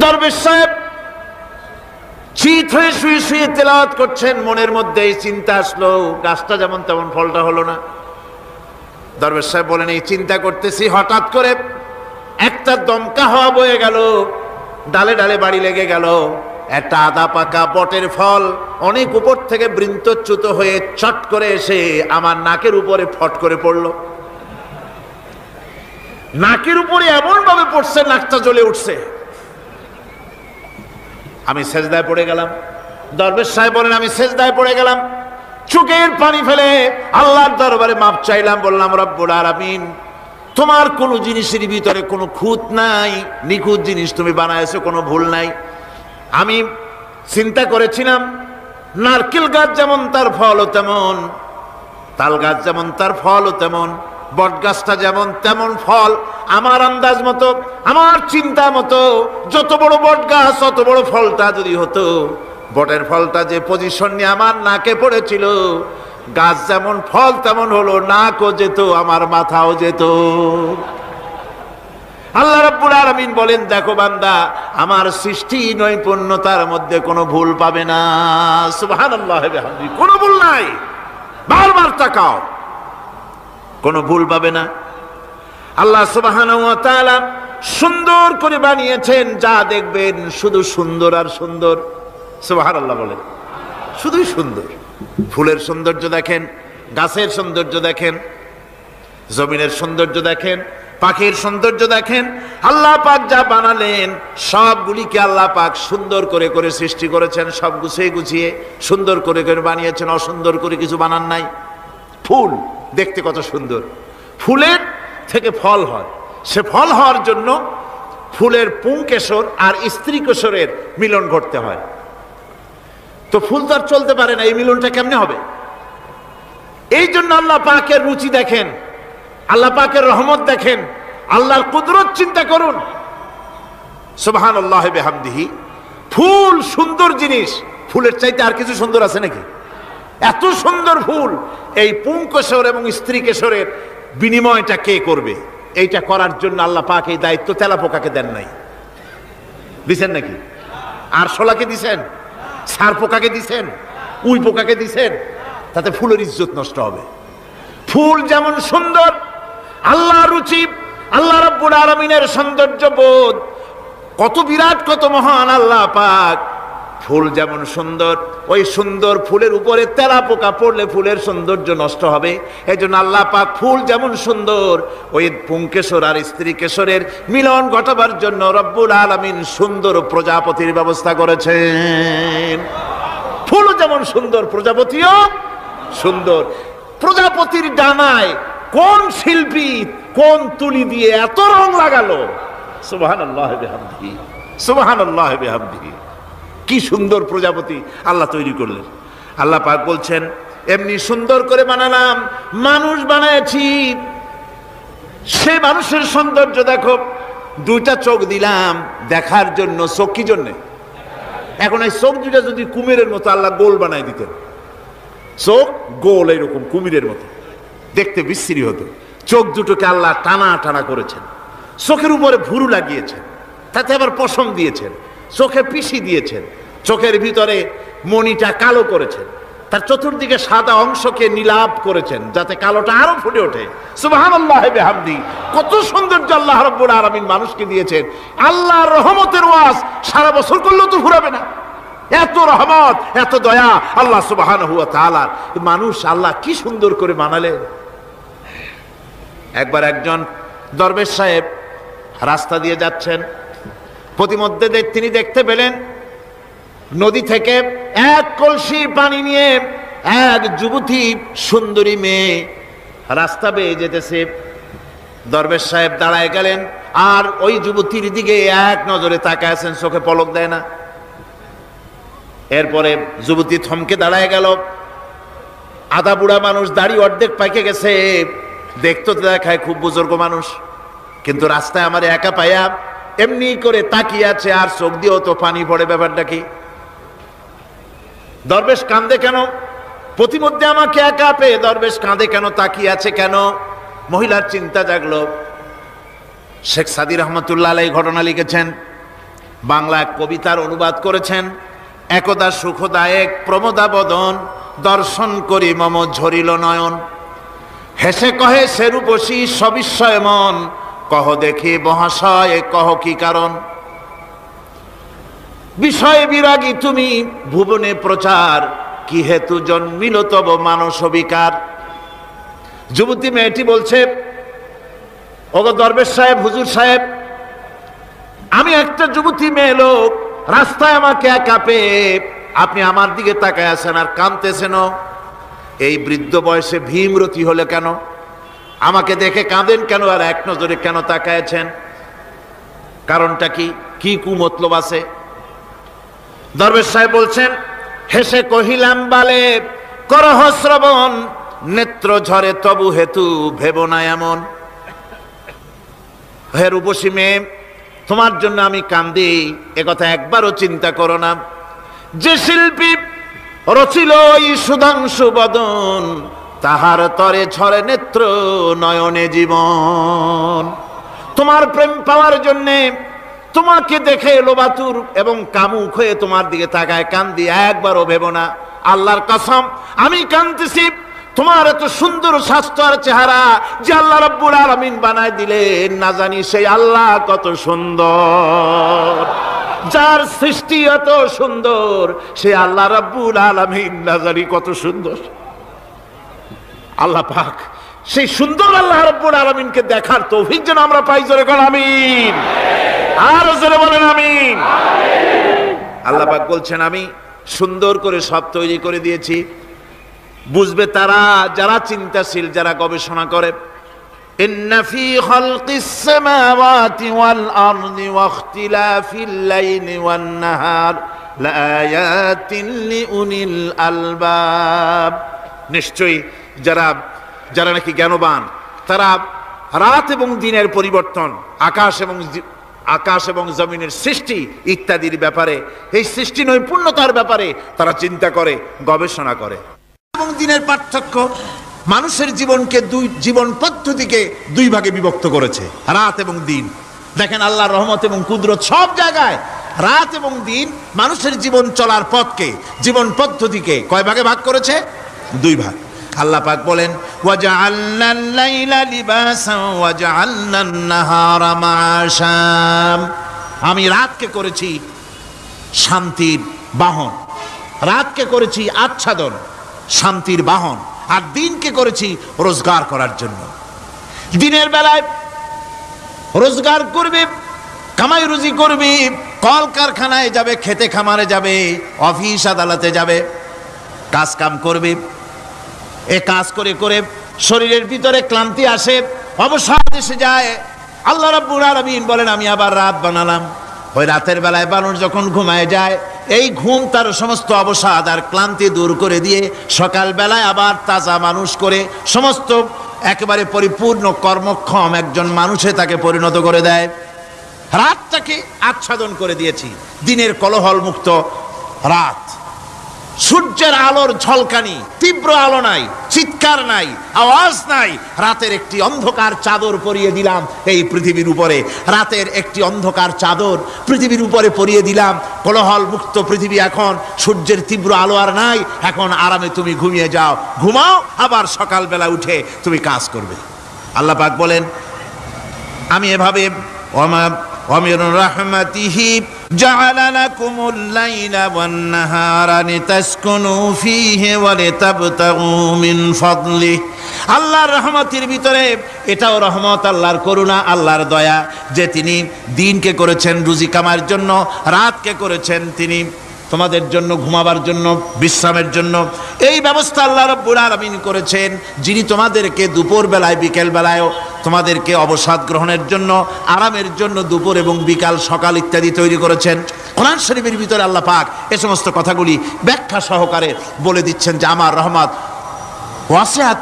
দরবেশ সাহেব চিত হয়ে শুয়ে শুয়ে তেলাওয়াত করছেন, মনের মধ্যে এই চিন্তা আসলো, গাছটা যেমন তেমন ফলটা হলো না। দরবেশ সাহেব বলেন, এই চিন্তা করতেছি, হঠাৎ করে একটা দমকা হাওয়া বয়ে গেল, ডালে ডালে বাড়ি লেগে গেল, একটা আদা পাকা বটের ফল অনেক উপর থেকে বৃন্তচ্যুত হয়ে চট করে এসে আমার নাকের উপরে ফট করে পড়লো। নাকের উপরে এমন ভাবে পড়ছে, নাকটা জ্বলে উঠছে। আমি সেজদায় পড়ে গেলাম। দরবেশ সাহেব বলেন, আমি সেজদায় পড়ে গেলাম, চোখের পানি ফেলে আল্লাহর দরবারে মাপ চাইলাম, বললাম, রব্বুল আলামিন, তোমার কোনো জিনিসের ভিতরে কোনো খুঁত নাই, নিখুঁত জিনিস তুমি বানাইছো, কোনো ভুল নাই। আমি চিন্তা করেছিলাম নারকেল গাছ যেমন তার ফলও তেমন, তাল গাছ যেমন তার ফলও তেমন, বট গাছটা যেমন তেমন ফল। আমার আন্দাজ মতো, আমার চিন্তা মতো, যত বড় বট গাছ অত বড় ফলটা যদি হতো, বটের ফলটা যে পজিশন নিয়ে আমার নাকে পড়েছিল, গাছ যেমন ফল তেমন হলো, নাকও যেত, আমার মাথাও যেত। আল্লাহ রাব্বুল আলামিন বলেন, দেখো বান্দা, আমার সৃষ্টি নৈপুণ্যতার মধ্যে কোনো ভুল পাবে না। সুবহানাল্লাহ ওয়া বিহামদিহি, কোনো ভুল নাই, বারবার তাকাও, কোনো ভুল পাবে না। আল্লাহ সুবহানাহু ওয়া তাআলা সুন্দর করে বানিয়েছেন, যা দেখবেন শুধু সুন্দর আর সুন্দর। সুবহানাল্লাহ বলেন, শুধুই সুন্দর। ফুলের সৌন্দর্য দেখেন, গাছের সৌন্দর্য দেখেন, জমিনের সৌন্দর্য দেখেন, পাখির সৌন্দর্য দেখেন। আল্লাহ পাক যা বানালেন সবগুলিকে আল্লাহ পাক সুন্দর করে করে সৃষ্টি করেছেন, সব গুছিয়ে গুছিয়ে সুন্দর করে করে বানিয়েছেন, অসুন্দর করে কিছু বানান নাই। ফুল দেখতে কত সুন্দর, ফুলের থেকে ফল হয়, সে ফল হওয়ার জন্য ফুলের পুংকেশর আর স্ত্রী কেশরের মিলন ঘটতে হয়। তো ফুল তো আর চলতে পারে না, এই মিলনটা কেমনে হবে? এই জন্য আল্লাহ পাকের রুচি দেখেন, আল্লাহ পাকের রহমত দেখেন, আল্লাহর কুদরত চিন্তা করুন। সুবহানাল্লাহ ওয়া বিহামদিহি। ফুল সুন্দর জিনিস, ফুলের চাইতে আর কিছু সুন্দর আছে নাকি? এত সুন্দর ফুল, এই পুংকেশর এবং স্ত্রী কেশরের বিনিময়টা কে করবে? এইটা করার জন্য আল্লাহ পাক এই দায়িত্ব তেলাপোকাকে দেন নাই, দিছেন নাকি? আর শোলাকে দিছেন, সার পোকাকে দিছেন, উই পোকাকে দিছেন, তাতে ফুলের ইজ্জত নষ্ট হবে। ফুল যেমন সুন্দর, আল্লাহ রুচি, আল্লাহ রাব্বুল আলামিনের সৌন্দর্য বোধ কত বিরাট, কত মহান আল্লাহ পাক। ফুল যেমন সুন্দর, ওই সুন্দর ফুলের উপরে তেলাপোকা পড়লে ফুলের সৌন্দর্য নষ্ট হবে। এই জন্য আল্লাহ পাক ফুল যেমন সুন্দর, ওই পুংকেশর আর স্ত্রী কেশরের মিলন ঘটাবার জন্য রব্বুল আলামিন সুন্দর প্রজাপতির ব্যবস্থা করেছেন। ফুল যেমন সুন্দর, প্রজাপতিও সুন্দর। প্রজাপতির ডানায় কোন শিল্পী কোন তুলি দিয়ে এত রং লাগালো! সুবহানাল্লাহ ওয়া বিহামদিহি, সুবহানাল্লাহ ওয়া বিহামদিহি। কি সুন্দর প্রজাপতি আল্লাহ তৈরি করলেন। আল্লাহ পাক বলছেন, এমনি সুন্দর করে বানালাম, মানুষ বানাইছি, সে মানুষের সৌন্দর্য দেখো। দুইটা চোখ দিলাম দেখার জন্য, চোখ কি জন্যে? এখন এই চোখ দুইটা যদি কুমিরের মতো আল্লাহ গোল বানাই দিতেন, চোখ গোল এরকম কুমিরের মতো দেখতে বিশ্রী হতো। চোখ দুটোকে আল্লাহ টানা টানা করেছেন, চোখের উপরে ভুরু লাগিয়েছেন, তাতে আবার পশম দিয়েছেন, চোখে পিসি দিয়েছেন, চোখের ভিতরে মণিটা কালো করেছেন, তার চতুর্দিকে সাদা অংশকে নীলাভ করেছেন যাতে কালোটা আরো ফুটে ওঠে। সুবহানাল্লাহ ওয়া বিহামদিহি। কত সৌন্দর্য আল্লাহ রাব্বুল আলামিন মানুষকে দিয়েছেন। আল্লাহর রহমতের ওয়াজ সারা বছর করলেও তো ফুরাবে না, এত রহমত, এত দয়া আল্লাহ সুবহানাহু ওয়া তাআলা। মানুষ আল্লাহ কি সুন্দর করে বানালেন। একবার একজন দরবেশ সাহেব রাস্তা দিয়ে যাচ্ছেন, প্রতিমধ্যে তিনি দেখতে পেলেন নদী থেকে এক কলসি পানি নিয়ে এক যুবতী সুন্দরী মেয়ে রাস্তা বেয়ে যেতেছে। দরবেশ সাহেব দাঁড়ায় গেলেন আর ওই যুবতীর দিকে এক নজরে তাকায় আছেন, চোখে পলক দেয় না। এরপরে যুবতী থমকে দাঁড়ায় গেল। আধা বুড়া মানুষ, দাড়ি অর্ধেক পাইকে গেছে, দেখতে দেখায় খুব বুজুর্গ মানুষ, কিন্তু রাস্তায় আমার একা পাইয়া এমনি করে তাকিয়ে আছে আর চোখ দিয়েও তো পানি পড়ে। ব্যাপারটা কি? দরবেশ কাঁদে কেন? প্রতিমধ্যে আমাকে একা পেয়ে দরবেশ কাঁদে কেন, তাকিয়ে আছে কেন? মহিলার চিন্তা জাগলো। শেখ সাদি রহমতুল্লাহ আলাইহি ঘটনা লিখেছেন বাংলা এক কবিতার অনুবাদ করেছেন, একদা সুখদায়ক প্রমোদা বদন, দর্শন করি মম ঝরিল নয়ন। হেসে কহে সেরূপসী সবিস্ময় মন, কহ দেখি মহাশয় কহ কি কারণ। বিষয় বিরাগী তুমি ভুবনে প্রচার, কি হেতু জন্মিল তব মানস বিকার। যুবতী মেয়েটি বলছে, ওগো দরবেশ সাহেব, হুজুর সাহেব, আমি একটা যুবতী মেয়ে লোক, রাস্তায় আমাকে একা পেয়ে আপনি আমার দিকে তাকায় আছেন আর কাঁদতেছেন। এই বৃদ্ধ বয়সে ভীমরতি হলে কেন? আমাকে দেখে কাঁদেন কেন? আর এক নজরে কেন তাকায়ছেন? কারণটা কি? কি কুমতলব আছে? দরবেশ সাহেব বলছেন, হেসে কহিলাম বালে করহ শ্রবণ, নেত্র ঝরে তবু হেতু ভেব না এমন। হে রূপসী মেয়ে, তোমার জন্য আমি কান্দি, একথা একবারও চিন্তা করো না। যে শিল্পী রচিল এই সুধাংশু বদন, তাহার তরে ঝরে নেত্র নয়নে জীবন। তোমার প্রেম পাওয়ার জন্যে, তোমাকে দেখে লোবাতুর এবং কামুক হয়ে তোমার দিকে তাকায় কান্দি, একবারও ভেব না। আল্লাহর কসম আমি কাঁদতেছি, তোমার এত সুন্দর স্বাস্থ্য আর চেহারা যে আল্লাহ রাব্বুল আলামিন বানায় দিলেন, না জানি সেই আল্লাহ কত সুন্দর। যার সৃষ্টি এত সুন্দর, সেই আল্লাহ রাব্বুল আলামিন না জানি কত সুন্দর। আল্লাহ পাক সেই সুন্দর আল্লাহ রাব্বুল আলামিনকে দেখার তৌফিক যেন আমরা পাই। জোরে বলেন আমিন, আর জোরে বলেন আমিন। আল্লাহ পাক বলছেন, আমি সুন্দর করে সব তৈরি করে দিয়েছি। বুঝবে তারা যারা চিন্তাশীল, যারা গবেষণা করে। ইন্না ফি খালকিস সামাওয়াতি ওয়াল আরদি ওয়া ইখতিলাফিল লাইলি ওয়ান নাহার লাআয়াতিন লিউলিল আলবাব। নিশ্চয়ই যারা নাকি জ্ঞানবান, তারা রাত এবং দিনের পরিবর্তন, আকাশ এবং জমিনের সৃষ্টি ইত্যাদির ব্যাপারে, এই সৃষ্টি নৈপুণ্যতার ব্যাপারে তারা চিন্তা করে, গবেষণা করে। এবং দিনের পার্থক্য, মানুষের জীবনকে জীবন পদ্ধতিকে দুই ভাগে বিভক্ত করেছে, রাত এবং দিন। দেখেন আল্লাহর রহমত এবং কুদরত সব জায়গায়। রাত এবং দিন মানুষের জীবন চলার পথকে, জীবন পদ্ধতিকে কয় ভাগে ভাগ করেছে? দুই ভাগ। আল্লাহ পাক বলেন, ওয়াজআলনাল লাইলা লিবাসান ওয়াজআলনান নাহারা মাআশা। আমি রাতকে করেছি শান্তির বাহন, রাতকে করেছি আচ্ছাদন, শান্তির বাহন, আর দিনকে করেছি রোজগার করার জন্য। দিনের বেলায় রোজগার করবে, কামাই রুজি করবে, কল কারখানায় যাবে, খেতে খামারে যাবে, অফিস আদালতে যাবে, কাজ কাম করবে। এ কাজ করে করে শরীরের ভিতরে ক্লান্তি আসে, অবসাদ এসে যায়। আল্লাহ রাব্বুল আলামিন বলেন, আমি আবার রাত বানালাম। ওই রাতের বেলায় মানুষ যখন ঘুমায় যায়, এই ঘুম তার সমস্ত অবসাদ আর ক্লান্তি দূর করে দিয়ে সকাল বেলায় আবার তাজা মানুষ করে, সমস্ত একেবারে পরিপূর্ণ কর্মক্ষম একজন মানুষে তাকে পরিণত করে দেয়। রাতটাকে আচ্ছাদন করে দিয়েছি, দিনের কোলাহল মুক্ত রাত। সূর্যের আলোর ঝলকানি, তীব্র আলো নাই, চিৎকার নাই, আওয়াজ নাই। রাতের একটি অন্ধকার চাদর পরিয়ে দিলাম এই পৃথিবীর উপরে। রাতের একটি অন্ধকার চাদর পৃথিবীর উপরে পরিয়ে দিলাম। কোলাহল মুক্ত পৃথিবী এখন, সূর্যের তীব্র আলো আর নাই। এখন আরামে তুমি ঘুমিয়ে যাও, ঘুমাও, আবার সকালবেলা উঠে তুমি কাজ করবে। আল্লাহ পাক বলেন, আমি এভাবে ومن رحمته جعل لكم الليل والنهار لتسكنوا فيه ولتبتغوا من فضله। আল্লাহর রহমতের ভিতরে এটাও রহমত, আল্লাহর করুণা, আল্লাহর দয়া, যে তিনি দিনকে করেছেন রুজি কামার জন্য, রাতকে করেছেন তিনি তোমাদের জন্য ঘুমাবার জন্য, বিশ্রামের জন্য। এই ব্যবস্থা আল্লাহ রাব্বুল আলামিন করেছেন, যিনি তোমাদেরকে দুপুর বেলায়, বিকেল বেলায়ও তোমাদেরকে অবসাদ গ্রহণের জন্য, আরামের জন্য দুপুর এবং বিকাল, সকাল ইত্যাদি তৈরি করেছেন। কোরআন শরীফের ভিতরে আল্লাহ পাক এ সমস্ত কথাগুলি ব্যাখ্যা সহকারে বলে দিচ্ছেন যে আমার রহমত ওয়াসিআত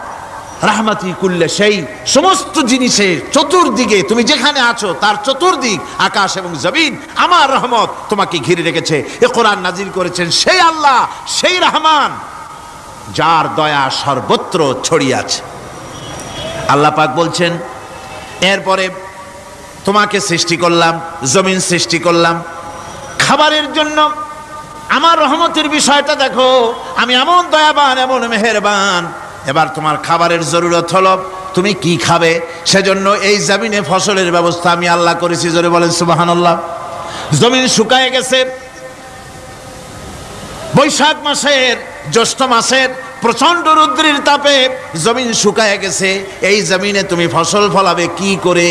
রাহমাতি কুল্লে সেই, সমস্ত জিনিসের চতুর্দিকে, তুমি যেখানে আছো তার চতুর্দিক, আকাশ এবং জমিন, আমার রহমত তোমাকে ঘিরে রেখেছে। এ কোরআন নাজিল করেছেন সেই আল্লাহ, সেই রহমান, যার দয়া সর্বত্র ছড়িয়ে আছে। আল্লাহ পাক বলছেন, এরপরে তোমাকে সৃষ্টি করলাম, জমিন সৃষ্টি করলাম, খাবারের জন্য আমার রহমতের বিষয়টা দেখো, আমি এমন দয়াবান, এমন মেহেরবান। এবার তোমার খাবারের জরুরত হলো, তুমি কি খাবে? সেজন্য এই জমিনে ফসলের ব্যবস্থা আমি আল্লাহ করেছি। জোরে বলেন সুবহানাল্লাহ। জমিন শুকায় গেছে, বৈশাখ মাসের জ্যৈষ্ঠ মাসের প্রচন্ড রৌদ্রের তাপে জমিন শুকায় গেছে। এই জমিনে তুমি ফসল ফলাবে কি করে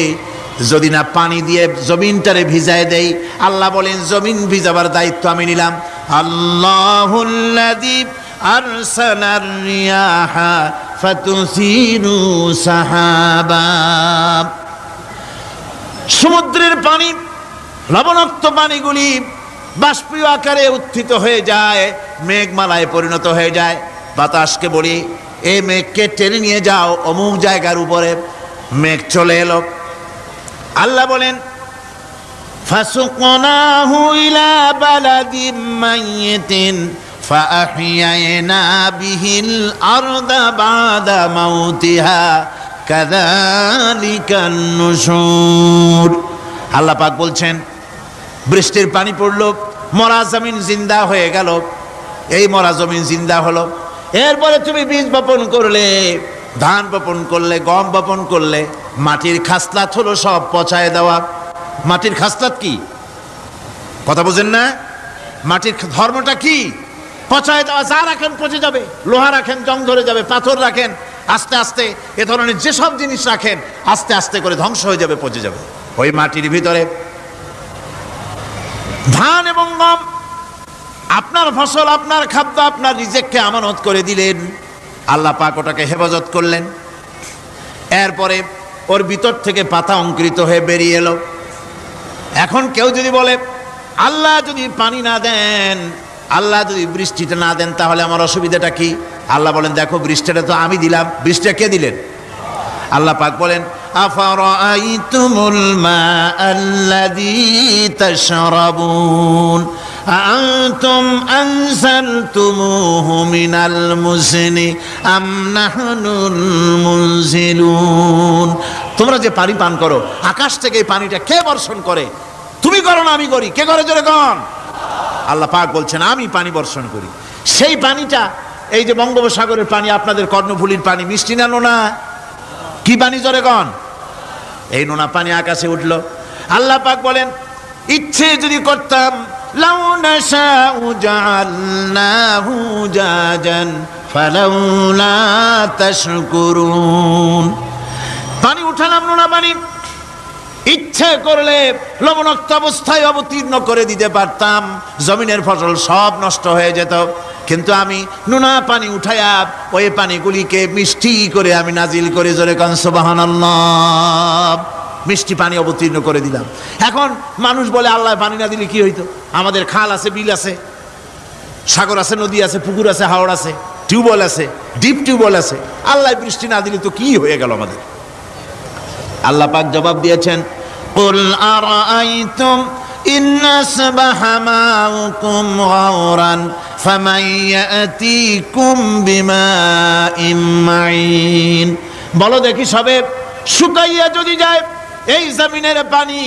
যদি না পানি দিয়ে জমিনটারে ভিজায় দেই? আল্লাহ বলেন জমিন ভিজাবার দায়িত্ব আমি নিলাম। আল্লাহুল্লাযী আরসালার রিয়াহা ফাতুসিরু সাহাবা। সমুদ্রের পানি, লবণাক্ত পানিগুলি বাষ্পীয় আকারে উত্থিত হয়ে যায়, মেঘমালায় পরিণত হয়ে যায়। বাতাসকে বলি, এই মেঘকে টেনে নিয়ে যাও অমুক জায়গার উপরে। মেঘ চলে এলো। আল্লাহ বলেন ফাসুকনাহু ইলা বালাদিম মাইয়িতিন ফাআহইয়ানা বিহিল আরদা বাদা মাউতিহা কাযালিকান নুশুর। আল্লাহ পাক বলছেন, বৃষ্টির পানি পড়লো, মরা জমিন জিন্দা হয়ে গেল। এই মরা জমিন জিন্দা হলো। এরপরে তুমি বীজ বপন করলে, ধান বপন করলে, গম বপন করলে, মাটির খাসলাত হলো সব পচায় দেওয়া। মাটির খাসলাত কি? কথা বুঝেন না? মাটির ধর্মটা কি? পচায় দেওয়া। যা রাখেন পচে যাবে, লোহা রাখেন জং ধরে যাবে, পাথর রাখেন আস্তে আস্তে, এ ধরনের যেসব জিনিস রাখেন আস্তে আস্তে করে ধ্বংস হয়ে যাবে, পচে যাবে। ওই মাটির ভিতরে ধান এবং গম, আপনার ফসল, আপনার খাদ্য, আপনার রিজিককে আমানত করে দিলেন। আল্লাহ পাক ওটাকে হেফাজত করলেন। এরপরে ওর ভিতর থেকে পাতা অঙ্কুরিত হয়ে বেরিয়ে এলো। এখন কেউ যদি বলে আল্লাহ যদি পানি না দেন, আল্লাহ যদি বৃষ্টিটা না দেন, তাহলে আমার অসুবিধাটা কি? আল্লাহ বলেন দেখো, বৃষ্টিটা তো আমি দিলাম। বৃষ্টিটা কে দিলেন? আল্লাহ পাক বলেন আফারাআইতুমুল মাআল্লাযী তাশরাবুন আনতুম আনজালতুমুহু মিনাল মুজনি আম নাহনুল মুনজিলুন। তোমরা যে পানি পান করো, আকাশ থেকে এই পানিটা কে বর্ষণ করে? তুমি করো না আমি করি? কে করে জোরে কোন? আল্লাহ পাক বলছেন আমি পানি বর্ষণ করি। সেই পানিটা, এই যে বঙ্গোপসাগরের পানি, আপনাদের কর্ণফুলীর পানি, মিষ্টি না নোনা? কি পানি জোরে কোন? এই নোনা পানি আকাশে উঠলো। আল্লাহ পাক বলেন ইচ্ছে যদি করতাম লাউ নাশাউ জাআলনাহু জাজান ফালাউলা তাশকুরুন। পানি উঠালাম, নোনা পানি, ইচ্ছে করলে লবণাক্ত অবস্থায় অবতীর্ণ করে দিতে পারতাম, জমিনের ফসল সব নষ্ট হয়ে যেত। কিন্তু আমি নোনা পানি উঠায়া ওই পানিগুলিকে মিষ্টি করে আমি নাজিল করে, জোরে কান সুবহানাল্লাহ, মিষ্টি পানি অবতীর্ণ করে দিলাম। এখন মানুষ বলে আল্লাহ পানি না দিলে কি হইতো? আমাদের খাল আছে, বিল আছে, সাগর আছে, নদী আছে, পুকুর আছে, হাওড় আছে, টিউবওয়েল আছে, ডিপ টিউবওয়েল আছে। আল্লাহ বৃষ্টি না দিলে তো কি হয়ে গেল আমাদের? আল্লাহ পাক জবাব দিয়েছেন কুল আরাআইতুম ইন আসবাহা মাউকুম গাওরান ফামান ইয়াতিকুম বিমাইন মাইন। বলো দেখি, সবে শুকাইয়া যদি যায় এই জমিনের পানি,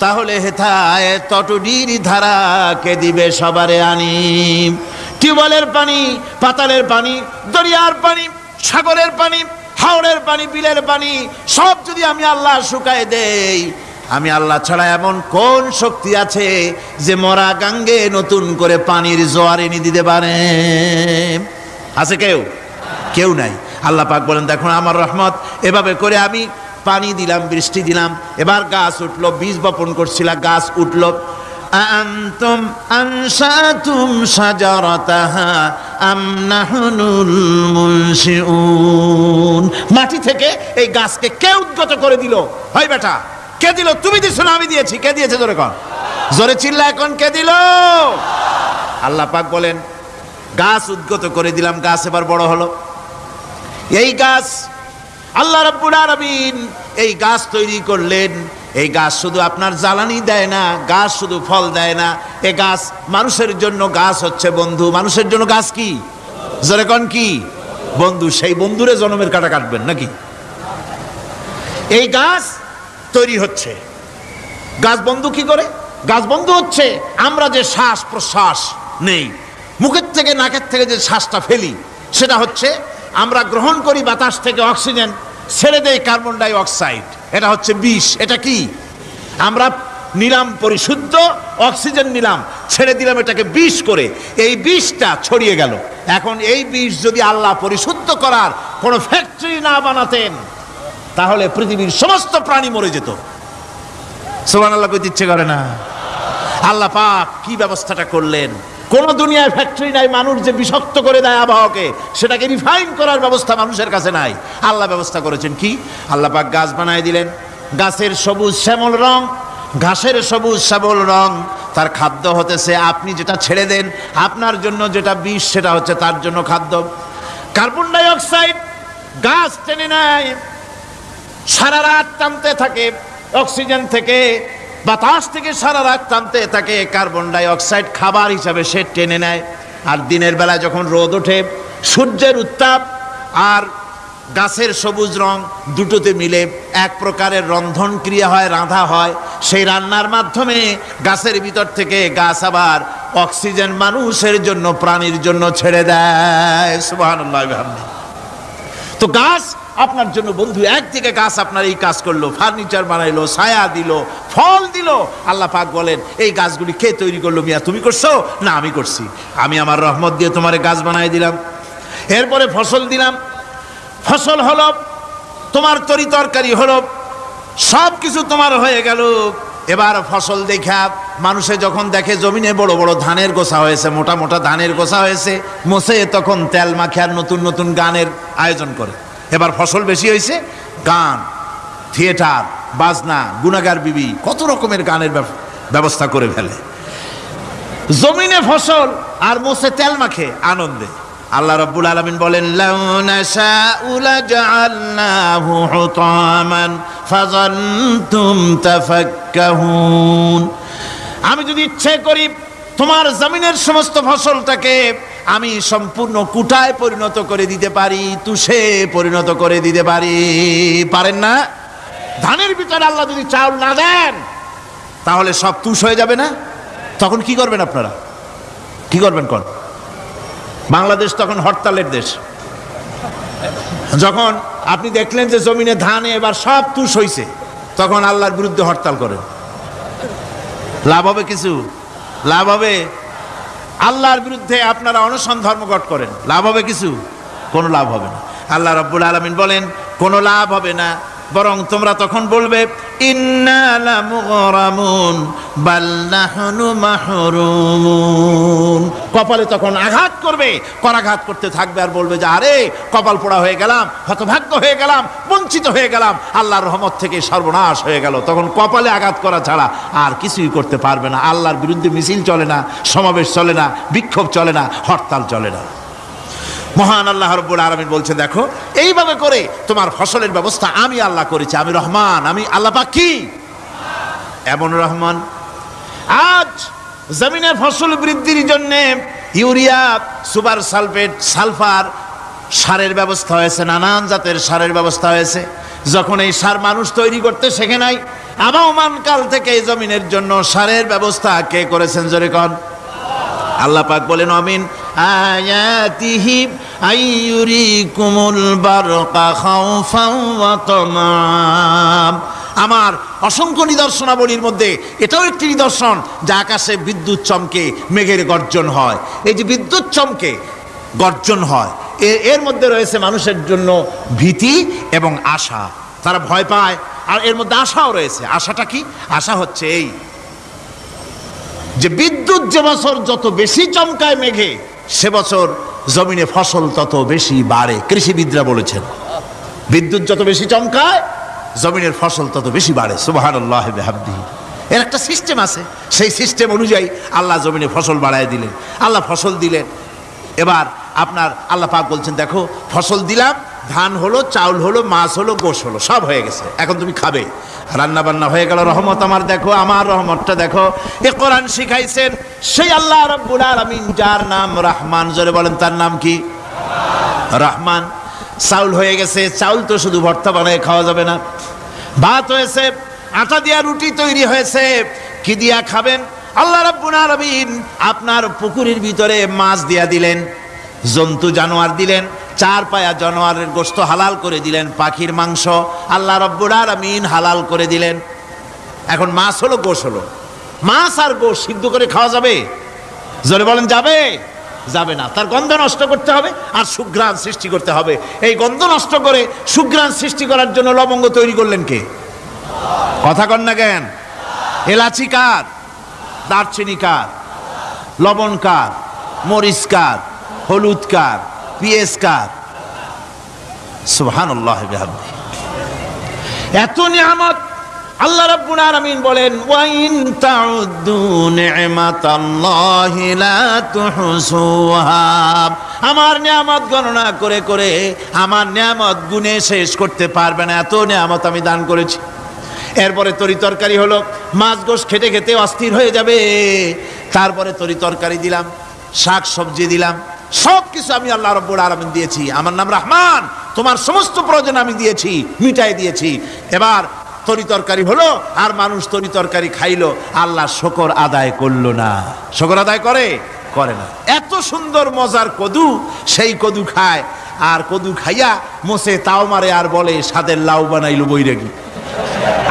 তাহলে হেথায় তটডির ধারা কে দিবে সবারে আনি? টিউবওয়েলের পানি, পাতালের পানি, দরিয়ার পানি, সাগরের পানি, হাওড়ের পানি, বিলের পানি, সব যদি আমি আল্লাহ শুকায় দেই, আমি আল্লাহ ছাড়া এমন কোন শক্তি আছে যে মরা গাঙ্গে নতুন করে পানির জোয়ার এনে দিতে পারে? আছে কেউ? কেউ নাই। আল্লাহ পাক বলেন দেখো আমার রহমত, এভাবে করে আমি পানি দিলাম, বৃষ্টি দিলাম, এবার গাছ উঠলো। বীজ বপন করছিলাম, গাছ উঠলো। আনতুম আনশাতুম শাজারাতাহা আম নাহনুল মুনশিউন। মাটি থেকে এই গাছকে কে উদ্গত করে দিল? হয় বেটা, কে দিল? তুমি দিছো না আমি দিয়েছি? কে দিয়েছে জোরে কর, জোরে চিল্লা এখন, কে দিল? আল্লাহ পাক বলেন গাছ উদ্গত করে দিলাম, গাছ এবার বড় হলো। এই গাছ আল্লাহ রাব্বুল আলামিন এই গাছ তৈরি করলেন। এই গাছ শুধু আপনার জ্বালানি দেয় না, গাছ শুধু ফল দেয় না, এই গাছ মানুষের জন্য, গাছ হচ্ছে বন্ধু। মানুষের জন্য গাছ কি? জোরে কোন কি? বন্ধু। সেই বন্ধুরে জন্মের কাটা কাটবেন নাকি? এই গাছ তৈরি হচ্ছে। গাছ বন্ধু কি করে? গাছ বন্ধ হচ্ছে, আমরা যে শ্বাস প্রশ্বাস নেই, মুখের থেকে নাকের থেকে যে শ্বাসটা ফেলি, সেটা হচ্ছে আমরা গ্রহণ করি বাতাস থেকে অক্সিজেন, ছেড়ে দেয় কার্বন ডাই অক্সাইড। এটা হচ্ছে বিষ। এটা কি? আমরা নিলাম পরিশুদ্ধ অক্সিজেন, নিলাম, ছেড়ে দিলাম এটাকে বিষ করে, এই বিষটা ছড়িয়ে গেল। এখন এই বিষ যদি আল্লাহ পরিশুদ্ধ করার কোনো ফ্যাক্টরি না বানাতেন, তাহলে পৃথিবীর সমস্ত প্রাণী মরে যেত। সুবহানাল্লাহ কইতে ইচ্ছে করে না? আল্লাহ পাক কি ব্যবস্থাটা করলেন! কোন দুনিয়ায় ফ্যাক্টরি নাই, মানুষ যে বিষাক্ত করে দেয় আবহাওয়াকে, সেটাকে রিফাইন করার ব্যবস্থা মানুষের কাছে নাই। আল্লাহ ব্যবস্থা করেছেন কি? আল্লাহ পাক গাছ বানায় দিলেন, গাছের সবুজ শ্যামল রং, ঘাসের সবুজ শ্যামল রং, তার খাদ্য হতেছে আপনি যেটা ছেড়ে দেন, আপনার জন্য যেটা বিষ সেটা হচ্ছে তার জন্য খাদ্য। কার্বন ডাই অক্সাইড গাছ টেনে নেয়, সারা রাত টানতে থাকে, অক্সিজেন থেকে বাতাস থেকে সারা রাত টানতে থাকে, কার্বন ডাই অক্সাইড খাবার হিসাবে সে টেনে নেয়। আর দিনের বেলা যখন রোদ ওঠে, সূর্যের উত্তাপ আর গাছের সবুজ রং দুটোতে মিলে এক প্রকারের রন্ধন ক্রিয়া হয়, রাঁধা হয়। সেই রান্নার মাধ্যমে গাছের ভিতর থেকে গাছ আবার অক্সিজেন মানুষের জন্য, প্রাণীর জন্য ছেড়ে দেয়। সুবহানাল্লাহ। তো গাছ আপনার জন্য বন্ধু, একদিকে গাছ আপনার এই কাজ করলো, ফার্নিচার বানাইলো, ছায়া দিল, ফল দিল। আল্লাহ পাক বলেন, এই গাছগুলি কে তৈরি করলো? মিয়া তুমি করছো? না, আমি করছি। আমি আমার রহমত দিয়ে তোমার গাছ বানাই দিলাম। এরপরে ফসল দিলাম, ফসল হলো, তোমার তরি তরকারি হলো, সব কিছু তোমার হয়ে গেল। এবার ফসল দেখা মানুষে যখন দেখে জমিনে বড় বড় ধানের গোছা হয়েছে, মোটা মোটা ধানের গোছা হয়েছে, মোছে তখন তেল মাখে আর নতুন নতুন গানের আয়োজন করে। এবার ফসল বেশি হয়েছে, গান, থিয়েটার, বাজনা, গুনাগার বিবি, কত রকমের গানের ব্যবস্থা করে ফেলে। জমিনে ফসল আর মোছে তেল মাখে আনন্দে। আল্লাহ রাব্বুল আলামিন বলেন, লাউ নাশাউ লাজআলনাহু হুতামান ফাযান্তুম তাফাক্কাহুন। আমি যদি ইচ্ছে করি তোমার জমিনের সমস্ত ফসলটাকে আমি সম্পূর্ণ কুটায় পরিণত করে দিতে পারি, তুষে পরিণত করে দিতে পারি। পারেন না? ধানের ভিতরে আল্লাহ যদি চাউল না দেন, তাহলে সব তুষ হয়ে যাবে না? তখন কি করবেন আপনারা? কি করবেন? কোন বাংলাদেশ তখন হরতালের দেশ। যখন আপনি দেখলেন যে জমিনে ধানে এবার সব তুষ হইছে, তখন আল্লাহর বিরুদ্ধে হরতাল করেন। লাভ হবে কিছু? লাভ হবে? আল্লাহর বিরুদ্ধে আপনারা অনশন ধর্মঘট করেন, লাভ হবে কিছু? কোনো লাভ হবে না। আল্লাহ রাব্বুল আলামিন বলেন, কোনো লাভ হবে না, বরং তোমরা তখন বলবে, ইন্না লামুগরামুন বাল নাহনু মাহরুমুন। কপালে তখন আঘাত করবে, করাঘাত করতে থাকবে আর বলবে যে আরে কপাল পোড়া হয়ে গেলাম, হতভাগ্য হয়ে গেলাম, বঞ্চিত হয়ে গেলাম, আল্লাহর রহমত থেকে সর্বনাশ হয়ে গেল। তখন কপালে আঘাত করা ছাড়া আর কিছুই করতে পারবে না। আল্লাহর বিরুদ্ধে মিছিল চলে না, সমাবেশ চলে না, বিক্ষোভ চলে না, হরতাল চলে না। মহান আল্লাহ রাব্বুল আলামিন বলছে, দেখো এইভাবে করে তোমার ফসলের ব্যবস্থা আমি আল্লাহ করেছি। আমি রহমান, আমি আল্লাহ পাক কি এমন রহমান। আজ জমিনে ফসল বৃদ্ধির জন্য ইউরিয়া, সুপার সালফেট, সালফার সারের ব্যবস্থা হয়েছে, নানান জাতের সারের ব্যবস্থা হয়েছে। যখন এই সার মানুষ তৈরি করতে শেখে নাই, আবহমান কাল থেকে এই জমিনের জন্য সারের ব্যবস্থা কে করেছেন? জোরে কোন? আল্লাহ পাক বলেন, আমিন আয়াতিহি আইয়ুরিকুমুল বারকা খাউফান ওয়া তামাম। আমার অসংখ্য নিদর্শনাবলীর মধ্যে এটাও একটি নিদর্শন যে আকাশে বিদ্যুৎ চমকে মেঘের গর্জন হয়। এই যে বিদ্যুৎ চমকে গর্জন হয়, এর মধ্যে রয়েছে মানুষের জন্য ভীতি এবং আশা। তারা ভয় পায়, আর এর মধ্যে আশাও রয়েছে। আশাটা কি? আশা হচ্ছে এই যে বিদ্যুৎ যে বছর যত বেশি চমকায় মেঘে, সে বছর জমিনে ফসল তত বেশি বাড়ে। কৃষিবিদরা বলেছেন, বিদ্যুৎ যত বেশি চমকায় জমিনের ফসল তত বেশি বাড়ে। সুবহানাল্লাহ বিহামদিহি। এর একটা সিস্টেম আছে, সেই সিস্টেম অনুযায়ী আল্লাহ জমিনে ফসল বাড়ায় দিলেন। আল্লাহ ফসল দিলেন। এবার আপনার আল্লাহ পাক বলছেন, দেখো ফসল দিলাম, ধান হলো, চাউল হলো, মাছ হলো, গোশ হলো, সব হয়ে গেছে, এখন তুমি খাবে। রান্না বান্না হয়ে গেল। রহমত আমার দেখো, আমার রহমতটা দেখো। এ কোরআন শিখাইছেন সেই আল্লাহ রাব্বুল আলামিন, যার নাম রহমান। জোরে বলেন, তার নাম কি? রহমান। চাউল হয়ে গেছে, চাউল তো শুধু ভর্তা বানায় খাওয়া যাবে না। ভাত হয়েছে, আটা দিয়া রুটি তৈরি হয়েছে, কি দিয়া খাবেন? আল্লাহ রাব্বুল আলামিন আপনার পুকুরের ভিতরে মাছ দিয়া দিলেন, জন্তু জানোয়ার দিলেন, চার পায়া জানোয়ারের গোশত হালাল করে দিলেন, পাখির মাংস আল্লাহ রাব্বুল আলামিন হালাল করে দিলেন। এখন মাছ হলো, গোশ হলো, মাছ আর গোশ সিদ্ধ করে খাওয়া যাবে? জোরে বলেন যাবে? যাবে না। তার গন্ধ নষ্ট করতে হবে আর সুঘ্রাণ সৃষ্টি করতে হবে। এই গন্ধ নষ্ট করে সুঘ্রাণ সৃষ্টি করার জন্য লবঙ্গ তৈরি করলেন কে? কথা কন না কেন? এলাচি কার? দারচিনি কার? লবণ কার? মরিচ কার? হলুদ কার? পেঁয়াজ কার? সুবহানাল্লাহ বিহামদিহি। এত নিয়ামত আল্লাহ রাব্বুল আলামিন বলেন, ওয়া ইন তাউদ্দু নি'মাতাল্লাহি লা তুহসুহা। আমার নিয়ামত গণনা করে করে আমার নিয়ামত গুণে শেষ করতে পারবে না, এত নিয়ামত আমি দান করেছি। এরপরে তরি তরকারি হলো, মাছ গোশ খেতে খেতে অস্থির হয়ে যাবে, তারপরে তরি তরকারি দিলাম, শাক সবজি দিলাম, সব কিছু আমি আল্লাহ রাব্বুল আলামিন দিয়েছি। আমার নাম রহমান, তোমার সমস্ত প্রয়োজন আমি দিয়েছি, মিটাই দিয়েছি। এবার তরি তরকারি হলো আর মানুষ তরি তরকারি খাইলো, আল্লাহ শুকর আদায় করলো না। শুকর আদায় করে? করে না। এত সুন্দর মজার কদু, সেই কদু খায়, আর কদু খাইয়া মোসে তাও মারে আর বলে স্বাদের লাউ বানাইলো বৈরাগী।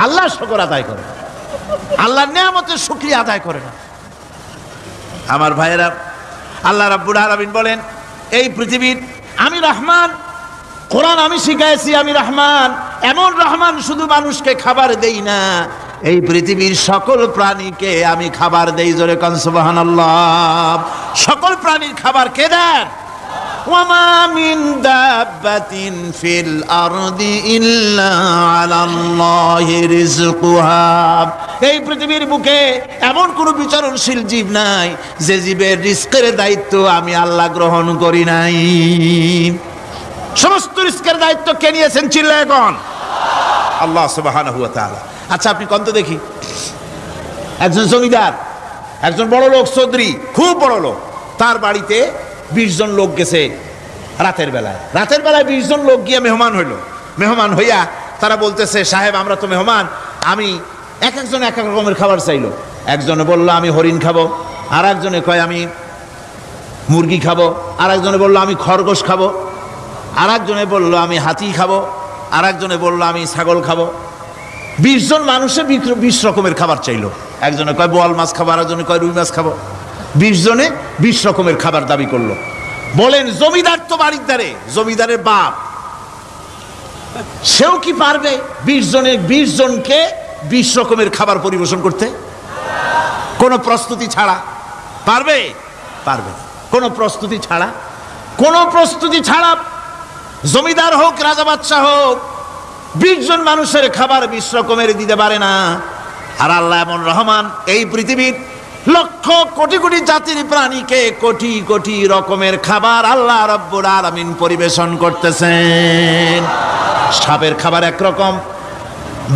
আল্লাহ শুকর আদায় করে, আল্লাহর নিয়ামতের শুকরিয়া আদায় করে না। আমার ভাইয়েরা, আল্লাহ রাব্বুল আলামিন বলেন, এই পৃথিবীর আমি রহমান, কোরআন আমি শিখাইছি আমি রহমান। এমন রহমান শুধু মানুষকে খাবার দেই না, এই পৃথিবীর সকল প্রাণীকে আমি খাবার দেই। জোরে কোন সুবহানাল্লাহ। সকল প্রাণীর খাবার কে দেন? ওয়ামা মিন দাব্বাতিন ফিল আরদি ইল্লা আলাল্লাহি রিজকুহা। এই পৃথিবীর বুকে এমন কোনো বিচরণশীল জীব নাই যে জীবের রিজকের দায়িত্ব আমি আল্লাহ গ্রহণ করি নাই। সমস্ত রিজকের দায়িত্ব কে নিয়েছেন? চিল্লায় কোন? আল্লাহ সুবহানাহু ওয়া তাআলা। আচ্ছা আপনি কোন তো দেখি, একজন জমিদার, একজন বড় লোক, চৌধুরী, খুব বড় লোক, তার বাড়িতে 20 জন লোক গেছে রাতের বেলায়। রাতের বেলায় 20 জন লোক গিয়ে মেহমান হইল। মেহমান হইয়া তারা বলতেছে, সাহেব আমরা তো মেহমান, আমি এক একজন এক এক রকমের খাবার চাইলো। একজনে বললো আমি হরিণ খাবো, আর একজনে কয় আমি মুরগি খাবো, আর একজনে বললো আমি খরগোশ খাবো, আর একজনে বললো আমি হাতি খাবো, আর একজনে বললো আমি ছাগল খাবো। 20 জন মানুষে 20 রকমের খাবার চাইলো। একজনে কয় বোয়াল মাছ খাবো, আর একজনে কয় রুই মাছ খাবো। 20 জনে 20 রকমের খাবার দাবি করলো। বলেন জমিদার তো বাড়ির ধারে, জমিদারের বাপ, সেও কি পারবে 20 জনকে 20 রকমের খাবার পরিবেশন করতে? কোন প্রস্তুতি ছাড়া পারবে? পারবে না। কোন প্রস্তুতি ছাড়া, কোন প্রস্তুতি ছাড়া জমিদার হোক রাজা বাদশাহ হোক 20 জন মানুষের খাবার 20 রকমের দিতে পারে না। আর আল্লাহ এমন রহমান, এই পৃথিবীর লক্ষ কোটি কোটি জাতির প্রাণীকে কোটি কোটি রকমের খাবার আল্লাহ রাব্বুল আলামিন পরিবেশন করতেছেন। সাপের খাবার একরকম,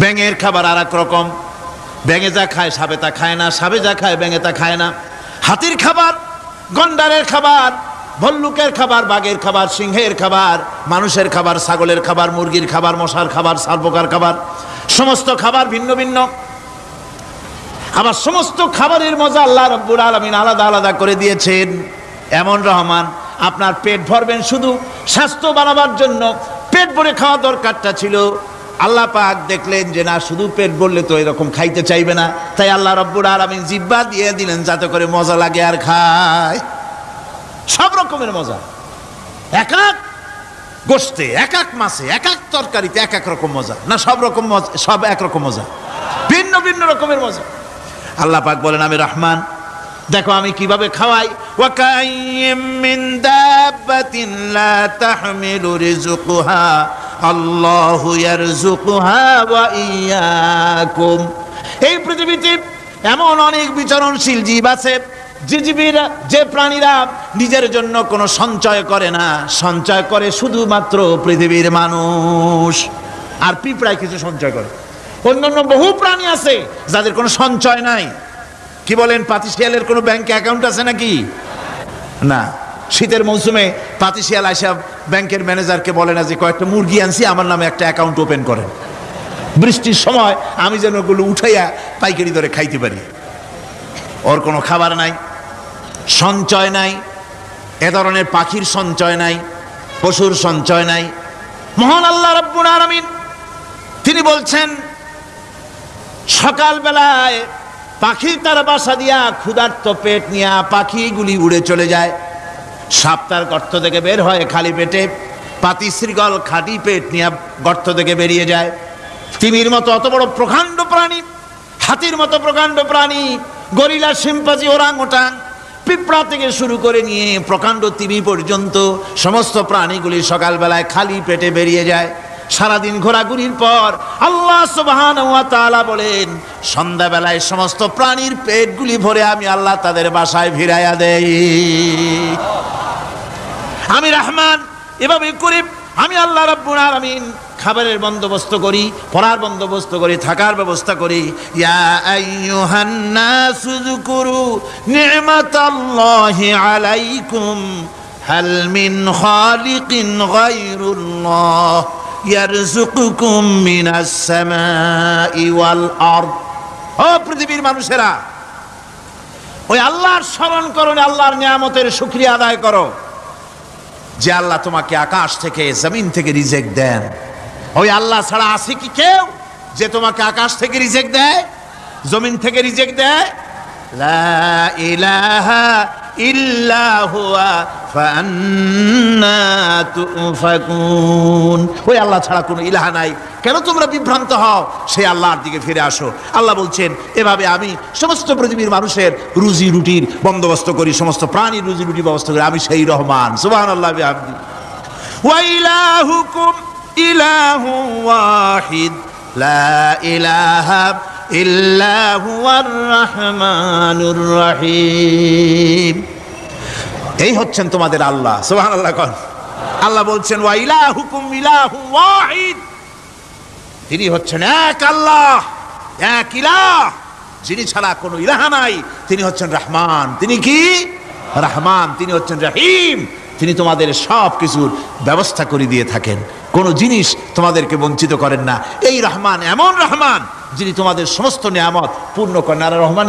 ব্যাঙের খাবার আর এক রকম। ব্যাঙে যা খায় সাপে তা খায় না, সাপে যা খায় ব্যাঙে তা খায় না। হাতির খাবার, গন্ডারের খাবার, ভল্লুকের খাবার, বাঘের খাবার, সিংহের খাবার, মানুষের খাবার, ছাগলের খাবার, মুরগির খাবার, মশার খাবার, সারপোকার খাবার, সমস্ত খাবার ভিন্ন ভিন্ন। আবার সমস্ত খাবারের মজা আল্লাহ রাব্বুল আলামিন আলাদা আলাদা করে দিয়েছেন। এমন রহমান, আপনার পেট ভরবেন শুধু স্বাস্থ্য বাড়াবার জন্য, পেট ভরে খাওয়া দরকারটা ছিল। আল্লাহ পাক দেখলেন যে না, শুধু পেট ভরলে তো এরকম খাইতে চাইবে না, তাই আল্লাহ রাব্বুল আলামিন জিহ্বা দিয়ে দিলেন যাতে করে মজা লাগে আর খায়। সব রকমের মজা, এক এক গোশতে, এক এক মাছে, এক এক তরকারিতে এক এক রকম মজা। না সব রকম মজা, সব একরকম মজা, ভিন্ন ভিন্ন রকমের মজা। আল্লাহ পাক বলেন আমি রহমান, দেখো আমি কিভাবে খাওয়াই। ওয়া কাইয়্যিম মিন দাব্বাতিন লা তাহমিলু রিজকুহা আল্লাহু ইয়ারযুকুহা ওয়া ইয়্যাকুম। এই পৃথিবীতে এমন অনেক বিচরণশীল জীব আছে যে জীবীরা, যে প্রাণীরা নিজের জন্য কোনো সঞ্চয় করে না, সঞ্চয় করে শুধুমাত্র পৃথিবীর মানুষ। আর পিঁপড়ায় কিছু সঞ্চয় করে। অন্যান্য বহু প্রাণী আছে যাদের কোনো সঞ্চয় নাই। কি বলেন, পাতিশিয়ালের কোনো ব্যাংকে অ্যাকাউন্ট আছে নাকি? না। শীতের মৌসুমে পাতিশিয়াল আইসা ব্যাংকের ম্যানেজারকে বলে না যে কয়েকটা মুরগি আনছি, আমার নামে একটা অ্যাকাউন্ট ওপেন করেন, বৃষ্টির সময় আমি যেন ওগুলো উঠাইয়া পাইকারি দরে খাইতে পারি। ওর কোনো খাবার নাই, সঞ্চয় নাই, এ ধরনের পাখির সঞ্চয় নাই, পশুর সঞ্চয় নাই। মহান আল্লাহ রাব্বুল আলামিন তিনি বলছেন, সকাল বেলায় পাখি তার বাসা দিয়া ক্ষুধার্ত পেট নিয়ে পাখিগুলি উড়ে চলে যায়। সাপ তার গর্ত থেকে বের হয় খালি পেটে, পাতি শৃগাল খালি পেট নিয়ে গর্ত থেকে বেরিয়ে যায়। তিমির মতো অত বড় প্রকাণ্ড প্রাণী, হাতির মতো প্রকাণ্ড প্রাণী, গরিলা, শিম্পাঞ্জি, ওরাংওটাং, পিঁপড়া থেকে শুরু করে নিয়ে প্রকাণ্ড তিমি পর্যন্ত সমস্ত প্রাণীগুলি সকালবেলায় খালি পেটে বেরিয়ে যায়। সারাদিন ঘোরাঘুরির পর আল্লাহ সুবহানাহু ওয়া তাআলা বলেন, সন্ধ্যাবেলায় সমস্ত প্রাণীর পেটগুলি ভরে আমি আল্লাহ তাদের বাসায় ফিরাইয়া দেই। আমি রহমান, এভাবে করে আমি আল্লাহ রাব্বুল আলামিন খাবারের বন্দোবস্ত করি, পড়ার বন্দোবস্ত করি, থাকার ব্যবস্থা করি। ইয়া আইয়ুহান নাসু যুকুরু নি'মাতাল্লাহি আলাইকুম হাল মিন খালিকিন গায়রুল্লাহ ইয়ারযুকুকুম মিনাস সামাই ওয়াল আরদ। ও পৃথিবীর মানুষেরা, ওই আল্লাহর স্মরণ করো, আল্লাহর নিয়ামতের শুকরিয়া আদায় করো যে আল্লাহ তোমাকে আকাশ থেকে জমিন থেকে রিজিক দেন। ওই আল্লাহ ছাড়া আছে কি কেউ যে তোমাকে আকাশ থেকে রিজিক দেয়, জমিন থেকে রিজিক দেয়? লা ইলাহা ইল্লা হুয়া ফাআন্না তুফাকুন। ওই আল্লাহ ছাড়া কোনো ইলাহা নাই, কেন তোমরা বিভ্রান্ত হও? সেই আল্লাহর দিকে ফিরে আসো। আল্লাহ বলছেন, এভাবে আমি সমস্ত পৃথিবীর মানুষের রুজি রুটির বন্দোবস্ত করি, সমস্ত প্রাণীর রুজি রুটির ব্যবস্থা করি, আমি সেই রহমান। সুবহানাল্লাহ বিহামদি। ওয়া ইলাহুকুম ইলাহু ওয়াহিদ লা ইলাহা ইল্লা হুয়ার রহমানুর রহিম। এই হচ্ছেন তোমাদের আল্লাহ। সুবহানাল্লাহ। আল্লাহ বলছেন, ওয়া ইলাহুকুম ইলাহু ওয়াহিদ, তিনি হচ্ছেন এক আল্লাহ, এক ইলাহ, যিনি ছাড়া কোনো ইলাহা নাই। তিনি হচ্ছেন রহমান। তিনি কি? রহমান। তিনি হচ্ছেন রহিম। তিনি তোমাদের সব কিছুর ব্যবস্থা করে দিয়ে থাকেন, কোনো জিনিস তোমাদেরকে বঞ্চিত করেন না। এই রহমান এমন রহমান যিনি তোমাদের সমস্ত নিয়ামত পূর্ণ করেন। আর রহমান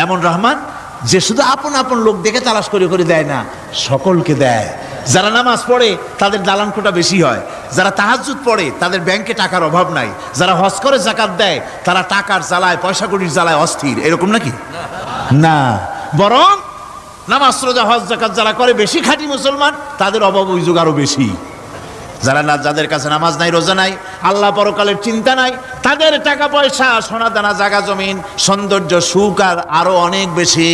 এমন রহমান যে শুধু আপন আপন লোক দেখে তালাশ করে করে দেয় না, সকলকে দেয়। যারা নামাজ পড়ে তাদের দালান কোটা বেশি হয়, যারা তাহাজ্জুদ পড়ে তাদের ব্যাংকে টাকার অভাব নাই, যারা হজ করে যাকাত দেয় তারা টাকার জ্বালায়, পয়সা কড়ির জ্বালায় অস্থির। এরকম নাকি? না, বরং নামাজ রোজা হজ যাকাত যারা করে বেশি খাঁটি মুসলমান, তাদের অভাব অভিযোগ আরো বেশি। যাদের কাছে নামাজ নাই, রোজা নাই, আল্লাহ পরকালের চিন্তা নাই, তাদের টাকা পয়সা, সোনা দানা, জায়গা জমিন, সৌন্দর্য, সুখ আর আরো অনেক বেশি।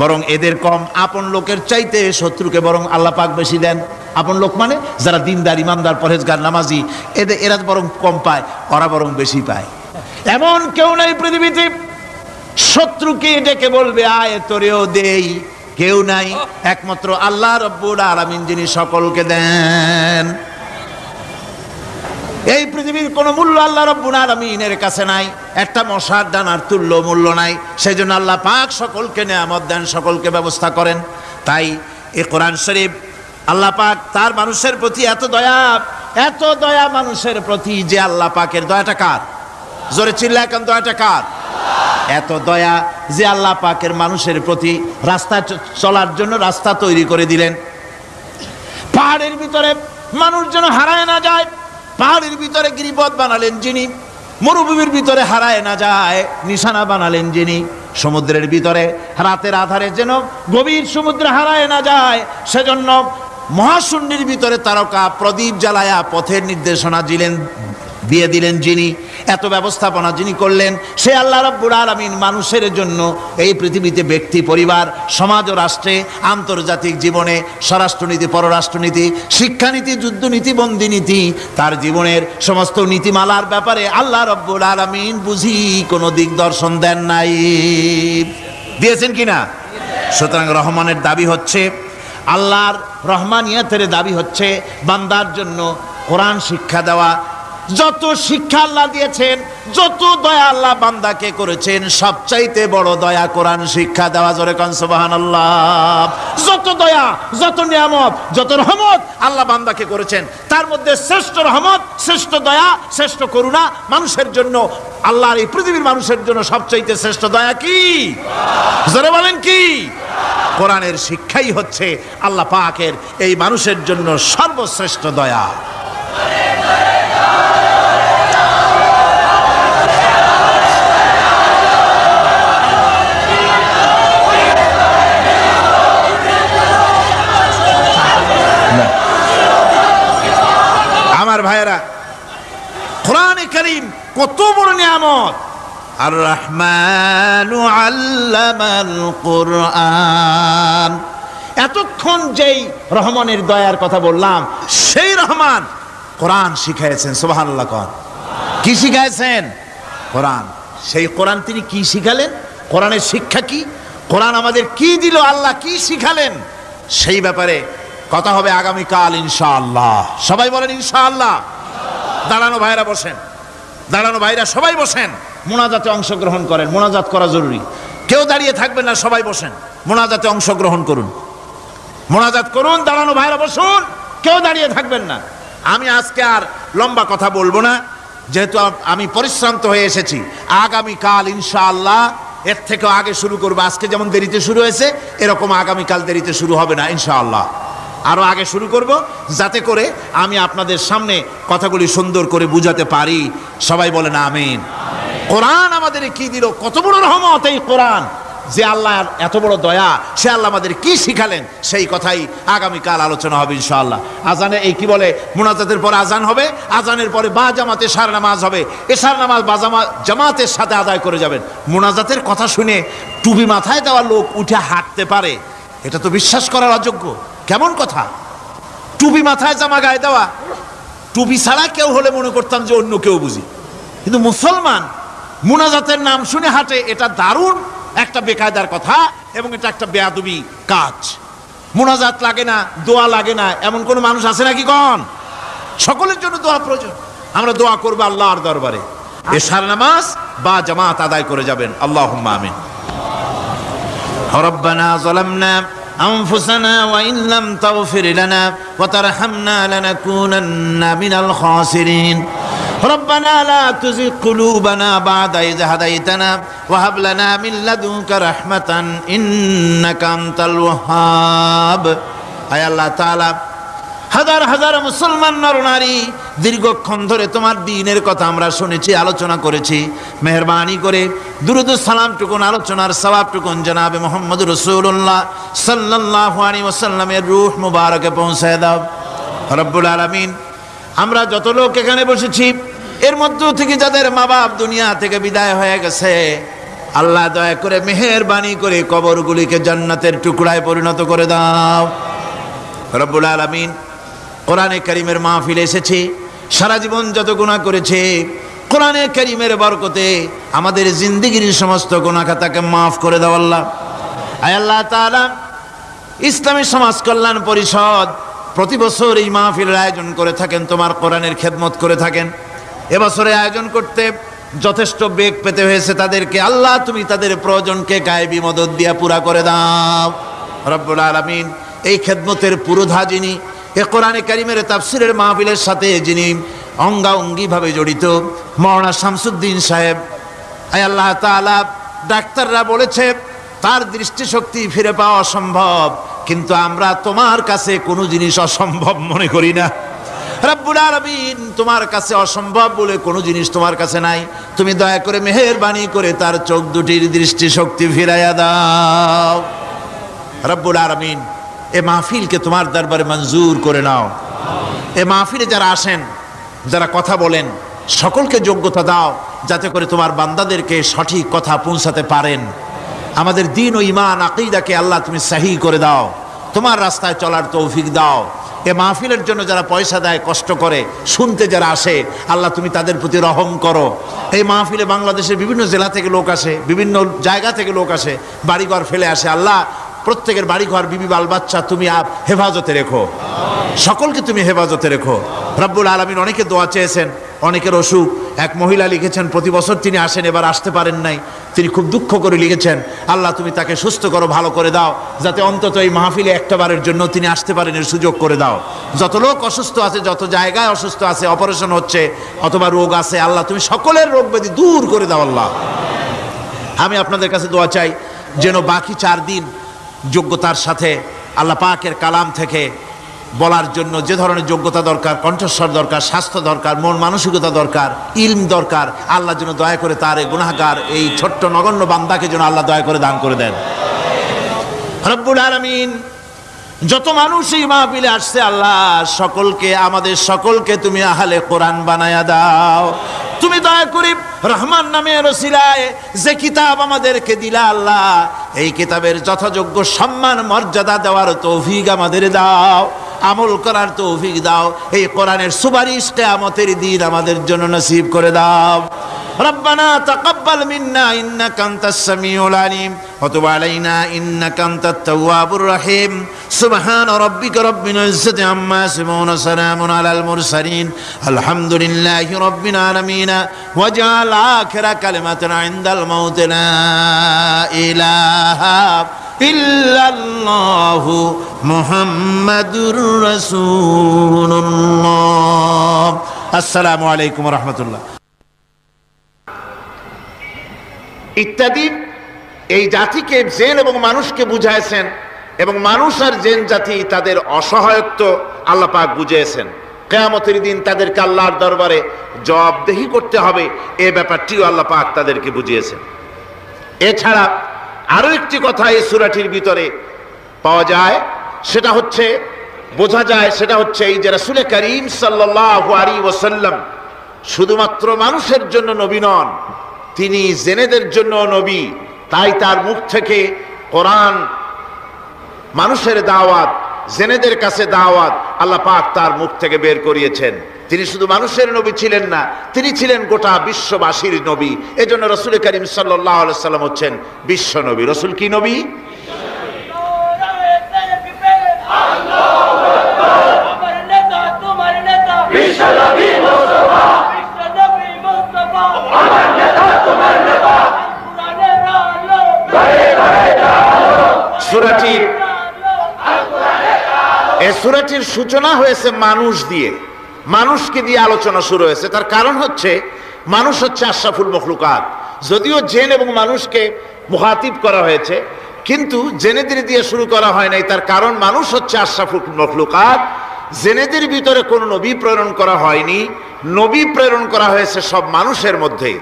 বরং এদের কম। আপন লোকের চাইতে শত্রুকে বরং আল্লাহ পাক বেশি দেন। আপন লোক মানে যারা দিনদার, ইমানদার, পরহেজগার, নামাজি, এরা বরং কম পায়, ওরা বরং বেশি পায়। এমন কেউ নাই পৃথিবীতে শত্রুকে ডেকে বলবে আয় তোরেও দেই, কেউ নাই। একমাত্র আল্লাহ রাব্বুল আলামিন যিনি সকলকে দেন। এই পৃথিবীর কোনো মূল্য আল্লাহ রাব্বুল আলামিনের কাছে নাই, একটা মশার দানার তুল্য মূল্য নাই। সেই জন্য আল্লাহ পাক সকলকে নিয়ামত দেন, সকলকে ব্যবস্থা করেন। তাই এই কোরআন শরীফ আল্লাহ পাক তার মানুষের প্রতি এত দয়া মানুষের প্রতি, যে আল্লাহ পাকের দয়াটা কার? জোরে চিল্লা এখন, দয়াটা কার? এত দয়া যে আল্লাহ পাকের মানুষের প্রতি রাস্তা চলার জন্য রাস্তা তৈরি করে দিলেন। পাহাড়ের ভিতরে মানুষ যেন হারায় না যায়, পাহাড়ের ভিতরে গিরিপথ বানালেন যিনি, মরুভূমির ভিতরে হারায় না যায় নিশানা বানালেন যিনি, সমুদ্রের ভিতরে রাতের আধারে যেন গভীর সমুদ্রে হারায় না যায় সেজন্য মহাশূন্যের ভিতরে তারকা প্রদীপ জ্বালায়া পথের নির্দেশনা দিয়ে দিলেন যিনি, এত ব্যবস্থাপনা যিনি করলেন, সে আল্লাহ রাব্বুল আলামিন মানুষের জন্য এই পৃথিবীতে ব্যক্তি, পরিবার, সমাজ ও রাষ্ট্রে, আন্তর্জাতিক জীবনে, স্বরাষ্ট্রনীতি, পররাষ্ট্রনীতি, শিক্ষানীতি, যুদ্ধনীতি, বন্দিনীতি, তার জীবনের সমস্ত নীতিমালার ব্যাপারে আল্লাহ রাব্বুল আলামিন বুঝি কোনো দিকদর্শন দেন নাই। দিয়েছেন কিনা? সুতরাং রহমানের দাবি হচ্ছে, আল্লাহর রহমানিয়তের দাবি হচ্ছে বান্দার জন্য কোরআন শিক্ষা দেওয়া, যত শিক্ষা আল্লাহ দিয়েছেন, যত দয়া আল্লাহ বান্দাকে করেছেন, সবচাইতে বড় দয়া কোরআন শিক্ষা দেওয়া। জোরে কোন সুবহানাল্লাহ। যত দয়া, যত নিয়ামত, যত রহমত আল্লাহ বান্দাকে করেছেন, তার মধ্যে শ্রেষ্ঠ রহমত, শ্রেষ্ঠ দয়া, শ্রেষ্ঠ করুণা মানুষের জন্য, আল্লাহর এই পৃথিবীর মানুষের জন্য সবচাইতে শ্রেষ্ঠ দয়া কি? জোরে বলেন কি? কোরআনের শিক্ষাই হচ্ছে আল্লাহ পাকের এই মানুষের জন্য সর্বশ্রেষ্ঠ দয়া। আমার ভাইয়েরা, কোরআনে কারীম কত বড় নিয়ামত। আর রহমানু আল্লামাল কোরআন। এতক্ষণ যেই রহমানের দয়ার কথা বললাম, সেই রহমান কোরআন শিখাইছেন। সুবহানাল্লাহ। কি শিখাইছেন? কোরআন। সেই কোরআন তিনি কি শিখালেন? কোরআনের শিক্ষা কি? কোরআন আমাদের কি দিল? আল্লাহ কি শিখালেন? সেই ব্যাপারে কথা হবে আগামীকাল ইনশাআল্লাহ। সবাই বলেন ইনশাআল্লাহ। দাঁড়ানো ভাইরা বসেন, দাঁড়ানো ভাইরা সবাই বসেন, মোনাজাতে অংশগ্রহণ করেন। মোনাজাত করা জরুরি, কেউ দাঁড়িয়ে থাকবেন না, সবাই বসেন, মোনাজাতে অংশগ্রহণ করুন, মোনাজাত করুন। দাঁড়ানো ভাইরা বসুন, কেউ দাঁড়িয়ে থাকবেন না। আমি আজকে আর লম্বা কথা বলবো না, যেহেতু আমি পরিশ্রান্ত হয়ে এসেছি। আগামীকাল ইনশাআল্লাহ এর থেকেও আগে শুরু করবো। আজকে যেমন দেরিতে শুরু হয়েছে, এরকম আগামীকাল দেরিতে শুরু হবে না ইনশাআল্লাহ। আরো আগে শুরু করব, যাতে করে আমি আপনাদের সামনে কথাগুলি সুন্দর করে বুঝাতে পারি। সবাই বলেন আমিন। কোরআন আমাদের কি দিল, কত বড় রহমত এই কোরআন, যে আল্লাহর এত বড় দয়া, সে আল্লাহ আমাদের কি শিখালেন, সেই কথাই আগামীকাল আলোচনা হবে ইনশাআল্লাহ। আজানে এই কি বলে, মুনাজাতের পরে আজান হবে, আজানের পরে বা জামাতে এশার নামাজ হবে, এশার নামাজ বা জামাতের সাথে আদায় করে যাবেন। মুনাজাতের কথা শুনে টুপি মাথায় দেওয়া লোক উঠে হাঁটতে পারে, এটা তো বিশ্বাস করার অযোগ্য। কেমন কথা? টুপি মাথায়, জামা গায়ে দেওয়া। টুপি ছাড়া কেউ হলে মনে করতাম যে অন্য কেউ বুঝি, কিন্তু মুসলমান মুনাজাতের নাম শুনে হাঁটে, এটা দারুণ একটা বেকায়দার কথা এবং এটা একটা বেয়াদবি কাজ। মুনাজাত লাগে না, দোয়া লাগে না, এমন কোন মানুষ আছে নাকি? কোন? সকলের জন্য দোয়া প্রয়োজন। আমরা দোয়া করবো আল্লাহর দরবারে, এশার নামাজ বা জামাত আদায় করে যাবেন। আল্লাহুম্মা আমিন। রব্বানা যালামনা أنفسنا وإن لم تغفر لنا وترحمنا لنكونن من الخاسرين ربنا لا تزغ قلوبنا بعد إذ هديتنا وهب لنا من لدنك رحمة إنك أنت الوهاب أي الله تعالى হাজার হাজার মুসলমান নরনারী দীর্ঘক্ষণ ধরে তোমার দ্বীনের কথা আমরা শুনেছি, আলোচনা করেছি। মেহেরবানি করে দুরূদ ও সালাম টুকুন, আলোচনার সওয়াব টুকুন জনাবে মুহাম্মদ রাসূলুল্লাহ সাল্লাল্লাহু আলাইহি ওয়াসাল্লামের রূহ মুবারকে পৌঁছায় দাও রব্বুল আলামিন। আমরা যত লোক এখানে বসেছি, এর মধ্য থেকে যাদের মা বাপ দুনিয়া থেকে বিদায় হয়ে গেছে, আল্লাহ দয়া করে মেহেরবানি করে কবরগুলিকে জান্নাতের টুকরায় পরিণত করে দাও রব্বুল আলামিন। কোরআনে কারীমের মাহফিলে এসেছি, সারা জীবন যত গুনাহ করেছে, কোরআনে কারীমের বরকতে আমাদের জিন্দেগির সমস্ত গুনাহ খাতাকে মাফ করে দাও আল্লাহ। আয় আল্লাহ তাআলা, ইসলামী সমাজ কল্যাণ পরিষদ প্রতি বছর এই মাহফিলের আয়োজন করে থাকেন, তোমার কোরআনের খেদমত করে থাকেন। এবছরে আয়োজন করতে যথেষ্ট বেগ পেতে হয়েছে তাদেরকে। আল্লাহ তুমি তাদের প্রয়োজনকে গায়েবী মদদ দিয়া পুরা করে দাও রব্বুল আলামিন। এই খেদমতের পুরোধা যিনি, এ কোরআনে কারীমের তাফসীরের মাহফিলের সাথে যিনি অঙ্গাঙ্গিভাবে জড়িত, মাওলানা শামসুদ্দিন সাহেব, আয় আল্লাহ তাআলা, ডাক্তাররা বলেছে তার দৃষ্টিশক্তি ফিরে পাওয়া অসম্ভব, কিন্তু আমরা তোমার কাছে কোনো জিনিস অসম্ভব মনে করি না রব্বুল আলামিন। তোমার কাছে অসম্ভব বলে কোনো জিনিস তোমার কাছে নাই। তুমি দয়া করে মেহেরবানি করে তার চোখ দুটির দৃষ্টিশক্তি ফিরাইয়া দাও রব্বুল আলামিন। এ মাহফিলকে তোমার দরবারে মঞ্জুর করে নাও। এ মাহফিলে যারা আসেন, যারা কথা বলেন, সকলকে যোগ্যতা দাও যাতে করে তোমার বান্দাদেরকে সঠিক কথা পৌঁছাতে পারেন। আমাদের দ্বীন ও ঈমান আকীদাকে আল্লাহ তুমি সহি করে দাও, তোমার রাস্তায় চলার তৌফিক দাও। এ মাহফিলের জন্য যারা পয়সা দেয়, কষ্ট করে, শুনতে যারা আসে, আল্লাহ তুমি তাদের প্রতি রহম করো। এই মাহফিলে বাংলাদেশের বিভিন্ন জেলা থেকে লোক আসে, বিভিন্ন জায়গা থেকে লোক আসে, বাড়িঘর ফেলে আসে। আল্লাহ প্রত্যেকের বাড়িঘর, বিবি, বাল বাচ্চা তুমি হেফাজতে রেখো, সকলকে তুমি হেফাজতে রেখো রব্বুল আলামিন। অনেকে দোয়া চেয়েছেন, অনেকের অসুখ। এক মহিলা লিখেছেন প্রতি বছর তিনি আসেন, এবার আসতে পারেন নাই। তিনি খুব দুঃখ করে লিখেছেন, আল্লাহ তুমি তাকে সুস্থ করো, ভালো করে দাও, যাতে অন্তত এই মাহফিলে একটাবারের জন্য তিনি আসতে পারেন, এর সুযোগ করে দাও। যত লোক অসুস্থ আছে, যত জায়গায় অসুস্থ আছে, অপারেশন হচ্ছে অথবা রোগ আছে, আল্লাহ তুমি সকলের রোগ ব্যাধি দূর করে দাও আল্লাহ। আমি আপনাদের কাছে দোয়া চাই যেন বাকি 4 দিন যোগ্যতার সাথে আল্লাহ পাকের কালাম থেকে বলার জন্য যে ধরনের যোগ্যতা দরকার, কণ্ঠস্বর দরকার, স্বাস্থ্য দরকার, মন মানসিকতা দরকার, ইলম দরকার, আল্লাহ যেন দয়া করে তার এই গুনাহগার এই ছোট্ট নগণ্য বান্দাকে যেন আল্লাহ দয়া করে দান করে দেন রব্বুল আলামিন। যত মানুষ এই মাহফিলে আসছে আল্লাহ সকলকে, আমাদের সকলকে তুমি আহলে কোরআন বানায়া দাও। তুমি দয়া করে রহমান নামের ওসিলায় যে কিতাব আমাদেরকে দিলা আল্লাহ, এই কিতাবের যথাযোগ্য সম্মান মর্যাদা দেওয়ার তৌফিক আমাদের দাও, আমল করার তৌফিক দাও। এই কোরআনের সুপারিশ কিয়ামতের দিন আমাদের জন্য নসিব করে দাও। ربنا تقبل منا إنك أنت السميع العليم وتب علينا إنك أنت التواب الرحيم سبحان ربك رب العزة عما يصفون وسلام على المرسلين الحمد لله رب العالمين واجعل آخر كلمة عند الموت لا إله إلا الله محمد رسول الله السلام عليكم ورحمة الله ইত্যাদি। এই জাতিকে জিন এবং মানুষকে বুঝাইছেন এবং মানুষ আর জিন জাতি তাদের অসহায়ত্ব আল্লাহ পাক বুঝিয়েছেন। কিয়ামতের দিন তাদেরকে আল্লাহর দরবারে জবাবদেহি করতে হবে, এই ব্যাপারটিও আল্লাহ পাক তাদেরকে বুঝিয়েছেন। এছাড়া আরো একটি কথা এই সূরাটির ভিতরে পাওয়া যায়, সেটা হচ্ছে বোঝা যায়, সেটা হচ্ছে এই যে রাসূল করিম সাল্লাল্লাহু আলাইহি ওয়াসাল্লাম শুধুমাত্র মানুষের জন্য নবী নন, তিনি জেনেদের জন্য নবী। তাই তার মুখ থেকে কোরআন, মানুষের দাওয়াত, জেনেদের কাছে দাওয়াত আল্লাহ পাক তার মুখ থেকে বের করিয়েছেন। তিনি শুধু মানুষের নবী ছিলেন না, তিনি ছিলেন গোটা বিশ্ববাসীর নবী। এজন্য রাসূল করিম সাল্লাল্লাহু আলাইহি ওয়াসাল্লাম হচ্ছেন বিশ্ব নবী। রাসূল কি নবী? সূরাটির সূচনা হয়েছে মানুষ দিয়ে, মানুষকে দিয়ে আলোচনা শুরু হয়েছে। তার কারণ হচ্ছে মানুষ হচ্ছে আশরাফুল মখলুকাত। যদিও জিন এবং মানুষকে মুখাতিব করা হয়েছে, কিন্তু জেনেদের দিয়ে শুরু করা হয় নাই। তার কারণ মানুষ হচ্ছে আশরাফুল মখলুকাত। জেনেদের ভিতরে কোনো নবী প্রেরণ করা হয়নি, নবী প্রেরণ করা হয়েছে সব মানুষের মধ্যে।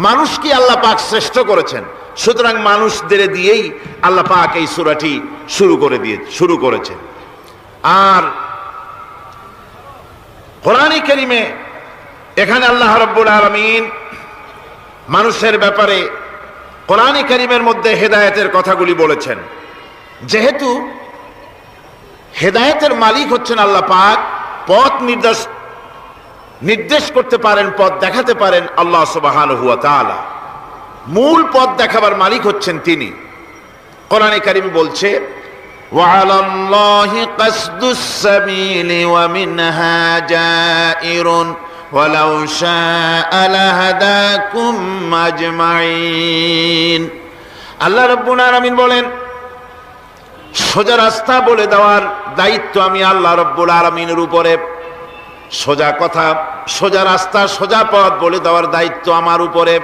মানুষকে আল্লাহ পাক শ্রেষ্ঠ করেছেন, সুতরাং মানুষদের দিয়েই আল্লাহ পাক এই সূরাটি শুরু করেছেন। আর কোরআনে কারীমে এখানে আল্লাহ রাব্বুল আলামিন মানুষের ব্যাপারে কোরআনে কারীমের মধ্যে হেদায়েতের কথাগুলি বলেছেন। যেহেতু হেদায়েতের মালিক হচ্ছেন আল্লাহ পাক, পথ নির্দেশ করতে পারেন, পথ দেখাতে পারেন আল্লাহ সুবহানাহু ওয়া তাআলা। মূল পথ দেখাবার মালিক হচ্ছেন তিনি। কোরআনে কারীম বলছে وعلى الله قصد السبيل ومنها جائر ولو شاء لهداكم أجمعين। আল্লাহ রাব্বুল আলামিন বলেন, সোজা রাস্তা বলে দেওয়ার দায়িত্ব আমি আল্লাহ রাব্বুল আলামিনের উপরে। সোজা কথা, সোজা রাস্তা, সোজা পথ বলে দেওয়ার দায়িত্ব আমার উপরে।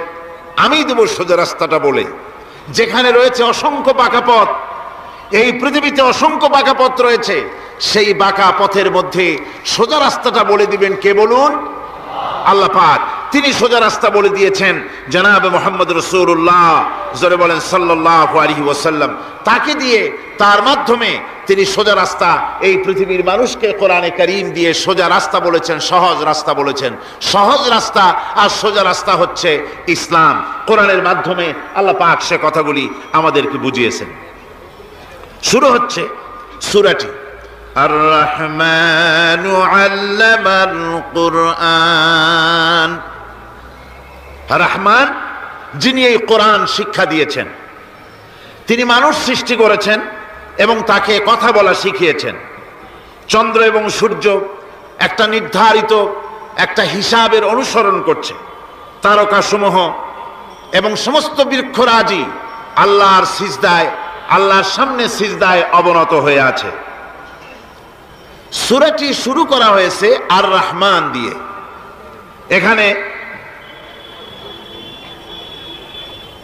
আমি দেব সোজা রাস্তাটা বলে। যেখানে রয়েছে অসংখ্য বাঁকা পথ, এই পৃথিবীতে অসংখ্য বাঁকা পথ রয়েছে, সেই বাঁকা পথের মধ্যে সোজা রাস্তাটা বলে দিবেন কে বলুন? আল্লাহ পাক। তিনি সোজা রাস্তা বলে দিয়েছেন জনাবে মুহাম্মদ রাসূলুল্লাহ, জোরে বলেন সাল্লাল্লাহু আলাইহি ওয়াসাল্লাম। তাকে দিয়ে, তার মাধ্যমে তিনি সোজা রাস্তা এই পৃথিবীর মানুষকে কোরআনে কারীম দিয়ে সোজা রাস্তা বলেছেন, সহজ রাস্তা বলেছেন। সহজ রাস্তা আর সোজা রাস্তা হচ্ছে ইসলাম। কোরআনের মাধ্যমে আল্লাহ পাক সে কথাগুলি আমাদেরকে বুঝিয়েছেন। শুরু হচ্ছে সূরাটি আর রহমানু আল্লামাল কুরআন। রহমান, যিনি এই কোরআন শিক্ষা দিয়েছেন। তিনি মানুষ সৃষ্টি করেছেন এবং তাকে কথা বলা শিখিয়েছেন। চন্দ্র এবং সূর্য একটা নির্ধারিত একটা হিসাবের অনুসরণ করছে। তারকাসমূহ এবং সমস্ত বৃক্ষরাজি আল্লাহর সিজদায়, আল্লাহর সামনে সিজদায় অবনত হয়ে আছে। সূরাটি শুরু করা হয়েছে আর রহমান দিয়ে। এখানে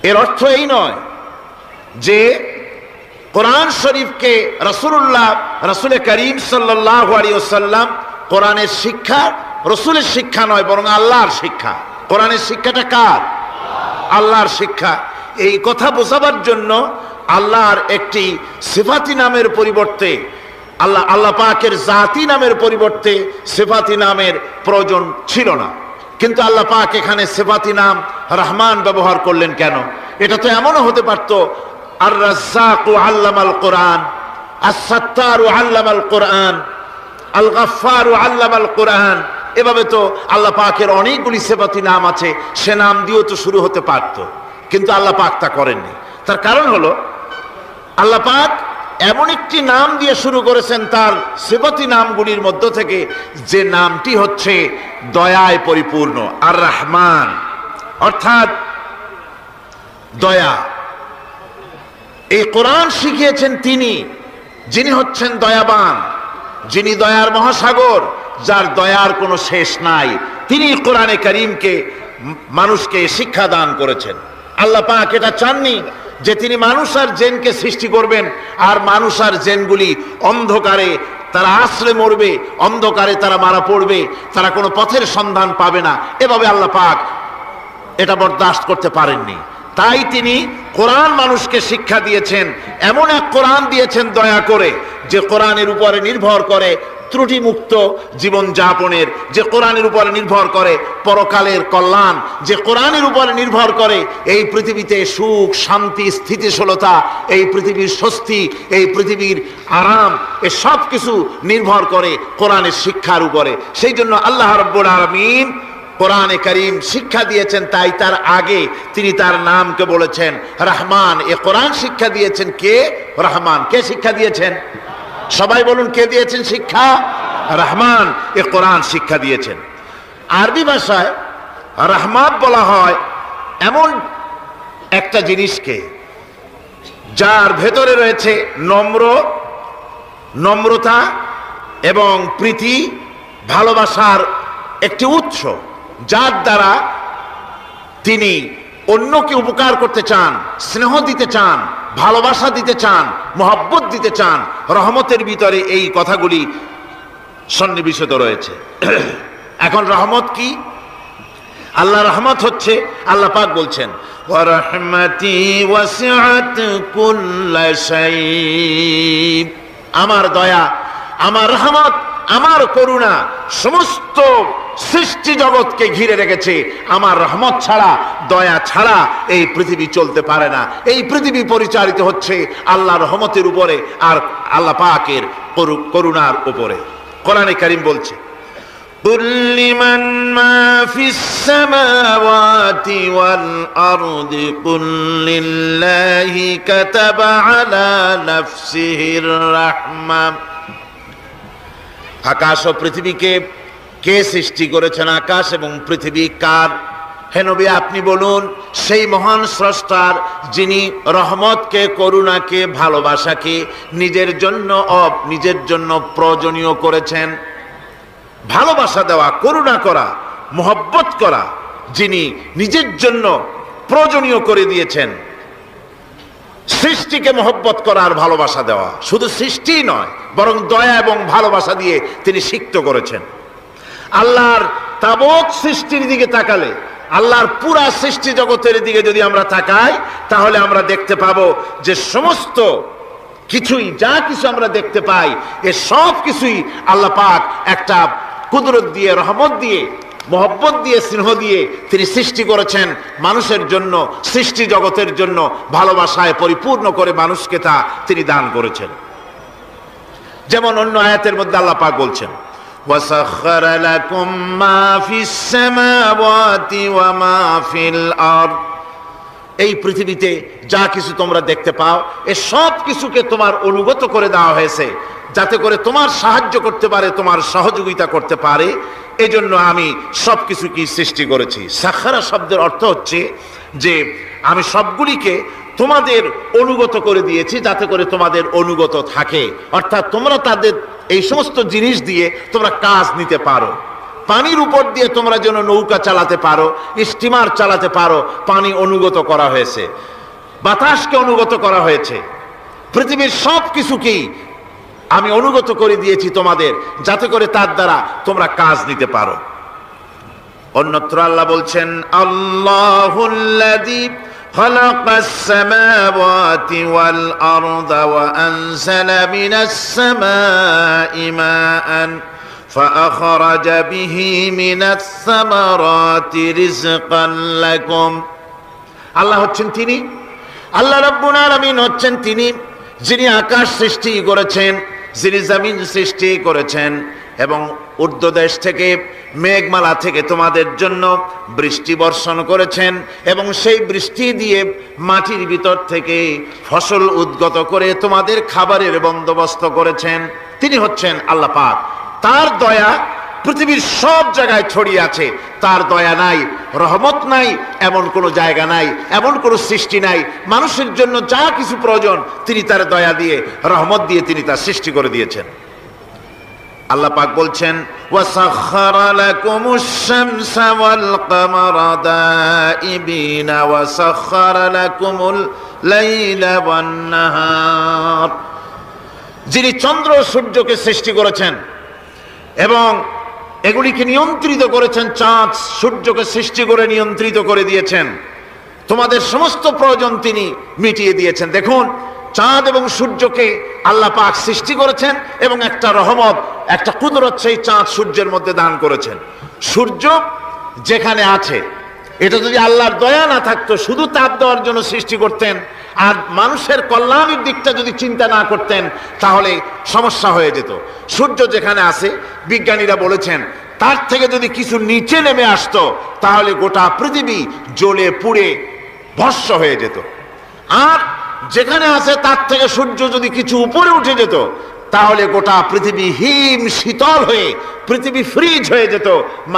এর অর্থ এই নয় যে কোরআন শরীফকে রাসূল করিম সাল্লাল্লাহু আলাইহি ওয়াসাল্লাম কোরআনের শিক্ষা রাসূলের শিক্ষা নয়, বরং আল্লাহর শিক্ষা। কোরআনের শিক্ষাটা কার? আল্লাহর শিক্ষা। এই কথা বোঝাবার জন্য আল্লাহর একটি সিফাতি নামের পরিবর্তে আল্লাহ পাকের জাতি নামের পরিবর্তে সিফাতি নামের প্রয়োজন ছিল না, কিন্তু আল্লাহ পাক এখানে সিফাতি নাম রহমান ব্যবহার করলেন কেন? এটা তো এমনও হতে পারত আর রাজ্জাকু আল্লামাল কোরআন, আস-সাত্তারু আল্লামাল কোরআন, আল গাফফারু আল্লামাল কোরআন। এভাবে তো আল্লাহ পাকের অনেকগুলি সিফাতি নাম আছে, সে নাম দিয়েও তো শুরু হতে পারত, কিন্তু আল্লাহ পাক তা করেননি। তার কারণ হলো আল্লাহ পাক এমন একটি নাম দিয়ে শুরু করেছেন তার সিফাতি নামগুলির মধ্য থেকে, যে নামটি হচ্ছে দয়ায় পরিপূর্ণ, আর রহমান অর্থাৎ দয়া। এই কোরআন শিখিয়েছেন তিনি, যিনি হচ্ছেন দয়াবান, যিনি দয়ার মহাসাগর, যার দয়ার কোনো শেষ নাই। তিনি কোরআনে কারীমকে মানুষকে শিক্ষা দান করেছেন। আল্লাহ পাক এটা চাননি যে তিনি মানুষ আর জিনকে সৃষ্টি করবেন আর মানুষ আর জিনগুলি অন্ধকারে তারা আশ্রে মরবে, অন্ধকারে তারা মারা পড়বে, তারা কোনো পথের সন্ধান পাবে না। এভাবে আল্লাহ পাক এটা বরদাস্ত করতে পারেননি। তাই তিনি কোরআন মানুষকে শিক্ষা দিয়েছেন, এমন এক কোরআন দিয়েছেন দয়া করে, যে কোরআনের উপরে নির্ভর করে ত্রুটিমুক্ত জীবন যাপনের, যে কোরআনের উপরে নির্ভর করে পরকালের কল্যাণ, যে কোরআনের উপরে নির্ভর করে এই পৃথিবীতে সুখ, শান্তি, স্থিতিশীলতা, এই পৃথিবীর স্বস্তি, এই পৃথিবীর আরাম, এ সব কিছু নির্ভর করে কোরআনের শিক্ষার উপরে। সেই জন্য আল্লাহ রাব্বুল আলামিন কোরআনে কারীম শিক্ষা দিয়েছেন, তাই তার আগে তিনি তার নামকে বলেছেন রহমান। এ কোরআন শিক্ষা দিয়েছেন কে? রহমান। কে শিক্ষা দিয়েছেন? সবাই বলুন, কে দিয়েছেন শিক্ষা? রহমান। এ কোরআন শিক্ষা দিয়েছেন। আরবি ভাষায় রহমান বলা হয় এমন একটা জিনিসকে যার ভেতরে রয়েছে নম্রতা এবং প্রীতি, ভালোবাসার একটি উৎস, যার দ্বারা তিনি অন্যকে উপকার করতে চান, স্নেহ দিতে চান, ভালোবাসা দিতে চান, মহব্বত দিতে চান। রহমতের ভিতরে এই কথাগুলি সন্নিবেশিত রয়েছে। এখন রহমত কি? আল্লাহ রহমত হচ্ছে, আল্লাহ পাক বলছেন ওয়া রাহমাতি ওয়াসিআত কুল্লা শাই, আমার দয়া, আমার রহমত, আমার করুণা সমস্ত সৃষ্টি জগৎকে ঘিরে রেখেছে। আমার রহমত ছাড়া, দয়া ছাড়া এই পৃথিবী চলতে পারে না। এই পৃথিবী পরিচালিত হচ্ছে আল্লাহর রহমতের উপরে আর আল্লাহ পাকের করুণার উপরে। কোরআনে কারীম বলছে কুল লিমান মা ফিস সামাওয়াতি ওয়াল আরদি কুল লিল্লাহি কাতাবা আলা নাফসিহির রাহমা। আকাশ ও পৃথিবীকে কে সৃষ্টি করেছেন? আকাশ এবং পৃথিবী কার? হে নবী, আপনি বলুন সেই মহান স্রষ্টার, যিনি রহমতকে, করুণাকে, ভালোবাসাকে নিজের জন্য প্রয়োজনীয় করেছেন। ভালোবাসা দেওয়া, করুণা করা, মহব্বত করা, যিনি নিজের জন্য প্রয়োজনীয় করে দিয়েছেন। সৃষ্টিকে মহব্বত করা আর ভালোবাসা দেওয়া, শুধু সৃষ্টি নয় বরং দয়া এবং ভালোবাসা দিয়ে তিনি সিক্ত করেছেন। আল্লাহর তাবৎ সৃষ্টির দিকে তাকালে, আল্লাহর পুরা সৃষ্টি জগতের দিকে যদি আমরা তাকাই, তাহলে আমরা দেখতে পাবো যে সমস্ত কিছুই, যা কিছু আমরা দেখতে পাই, এ সব কিছুই আল্লাহ পাক একটা কুদরত দিয়ে, রহমত দিয়ে, মহব্বত দিয়ে, স্নেহ দিয়ে তিনি সৃষ্টি করেছেন মানুষের জন্য, সৃষ্টি জগতের জন্য। ভালোবাসায় পরিপূর্ণ করে মানুষকে তা তিনি দান করেছেন। যেমন অন্য আয়াতের মধ্যে আল্লাহ পাক বলছেন وَسَخَّرَ لَكُم مَّا فِي السَّمَاوَاتِ وَمَا فِي الْأَرْضِ। এই পৃথিবীতে যা কিছু তোমরা দেখতে পাও এ সব কিছুকে তোমার অনুগত করে দেওয়া হয়েছে, যাতে করে তোমার সাহায্য করতে পারে, তোমার সহযোগিতা করতে পারে। এজন্য আমি সব কিছুকে সৃষ্টি করেছি। সাখারা শব্দের অর্থ হচ্ছে যে আমি সবগুলিকে তোমাদের অনুগত করে দিয়েছি, যাতে করে তোমাদের অনুগত থাকে, অর্থাৎ তোমরা তাদের এই সমস্ত জিনিস দিয়ে তোমরা কাজ নিতে পারো। পানির উপর দিয়ে তোমরা যেন নৌকা চালাতে পারো, স্টিমার চালাতে পারো, পানি অনুগত করা হয়েছে, বাতাসকে অনুগত করা হয়েছে, পৃথিবীর সব কিছুকেই আমি অনুগত করে দিয়েছি তোমাদের, যাতে করে তার দ্বারা তোমরা কাজ নিতে পারো। অন্যত্র আল্লাহ বলছেন, আল্লাহুল্লাযী খালাকাস সামাওয়াতি ওয়াল আরদা ওয়া আনজালা মিনাস সামাই মাআন ফাআখরাজা বিহি মিনাস সামারাতি রিজকান লাকুম। আল্লাহ হচ্ছেন তিনি, আল্লাহ রাব্বুল আলামিন হচ্ছেন তিনি যিনি আকাশ সৃষ্টি করেছেন, যিনি জমিন সৃষ্টি করেছেন এবং ঊর্ধ্বদেশ থেকে মেঘমালা থেকে তোমাদের জন্য বৃষ্টি বর্ষণ করেছেন এবং সেই বৃষ্টি দিয়ে মাটির ভিতর থেকে ফসল উদ্গত করে তোমাদের খাবারের বন্দোবস্ত করেছেন। তিনি হচ্ছেন আল্লাহ পাক। তার দয়া পৃথিবীর সব জায়গায় ছড়িয়ে আছে। তার দয়া নাই, রহমত নাই, এমন কোনো জায়গা নাই, এমন কোনো সৃষ্টি নাই। মানুষের জন্য যা কিছু প্রয়োজন তিনি তার দয়া দিয়ে, রহমত দিয়ে তিনি তার সৃষ্টি করে দিয়েছেন। আল্লাহ পাক বলছেন, ওয়াসাখখারা লাকুমুশ শামসা ওয়াল কামারা দাইবিনা ওয়াসাখখারা লাকুমুল লাইলা ওয়ান নাহার। যিনি চন্দ্র সূর্যকে সৃষ্টি করেছেন এবং এগুলিকে নিয়ন্ত্রিত করেছেন, চাঁদ সূর্যকে সৃষ্টি করে নিয়ন্ত্রিত করে দিয়েছেন, তোমাদের সমস্ত প্রয়োজন তিনি মিটিয়ে দিয়েছেন। দেখুন, চাঁদ এবং সূর্যকে আল্লাহ পাক সৃষ্টি করেছেন এবং একটা রহমত, একটা কুদরত সেই চাঁদ সূর্যের মধ্যে দান করেছেন। সূর্য যেখানে আছে, এটা যদি আল্লাহর দয়া না থাকতো, শুধু তাপ দেওয়ার জন্য সৃষ্টি করতেন আর মানুষের কল্যাণের দিকটা যদি চিন্তা না করতেন, তাহলে সমস্যা হয়ে যেত। সূর্য যেখানে আছে, বিজ্ঞানীরা বলেছেন তার থেকে যদি কিছু নিচে নেমে আসতো, তাহলে গোটা পৃথিবী জ্বলে পুড়ে ভস্ম হয়ে যেত। আর যেখানে আছে তার থেকে সূর্য যদি কিছু উপরে উঠে যেত, তাহলে গোটা পৃথিবী হিম শীতল হয়ে, পৃথিবী ফ্রিজ হয়ে যেত,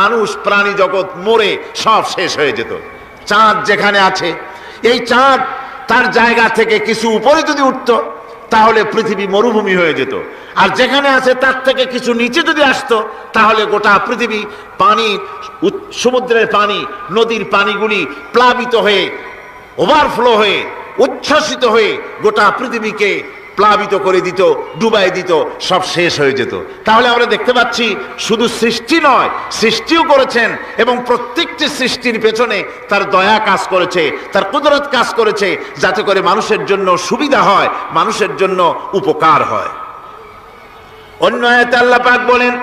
মানুষ প্রাণী জগৎ মরে সব শেষ হয়ে যেত। চাঁদ যেখানে আছে, এই চাঁদ তার জায়গা থেকে কিছু উপরে যদি উঠত, তাহলে পৃথিবী মরুভূমি হয়ে যেত। আর যেখানে আছে তার থেকে কিছু নিচে যদি আসতো, তাহলে গোটা পৃথিবী পানি, সমুদ্রের পানি, নদীর পানিগুলি প্লাবিত হয়ে, ওভারফ্লো হয়ে, উচ্ছ্বসিত হয়ে গোটা পৃথিবীকে প্লাবিত করে দিত, ডুবাই দিত, সব শেষ হয়ে যেত। তাহলে আমরা দেখতে পাচ্ছি শুধু সৃষ্টি নয়, সৃষ্টিও করেছেন এবং প্রত্যেকটি সৃষ্টির পেছনে তার দয়া কাজ করেছে, তার কুদরত কাজ করেছে, যাতে করে মানুষের জন্য সুবিধা হয়, মানুষের জন্য উপকার হয়। অন্য আয়াতে আল্লাহ পাক বলেন,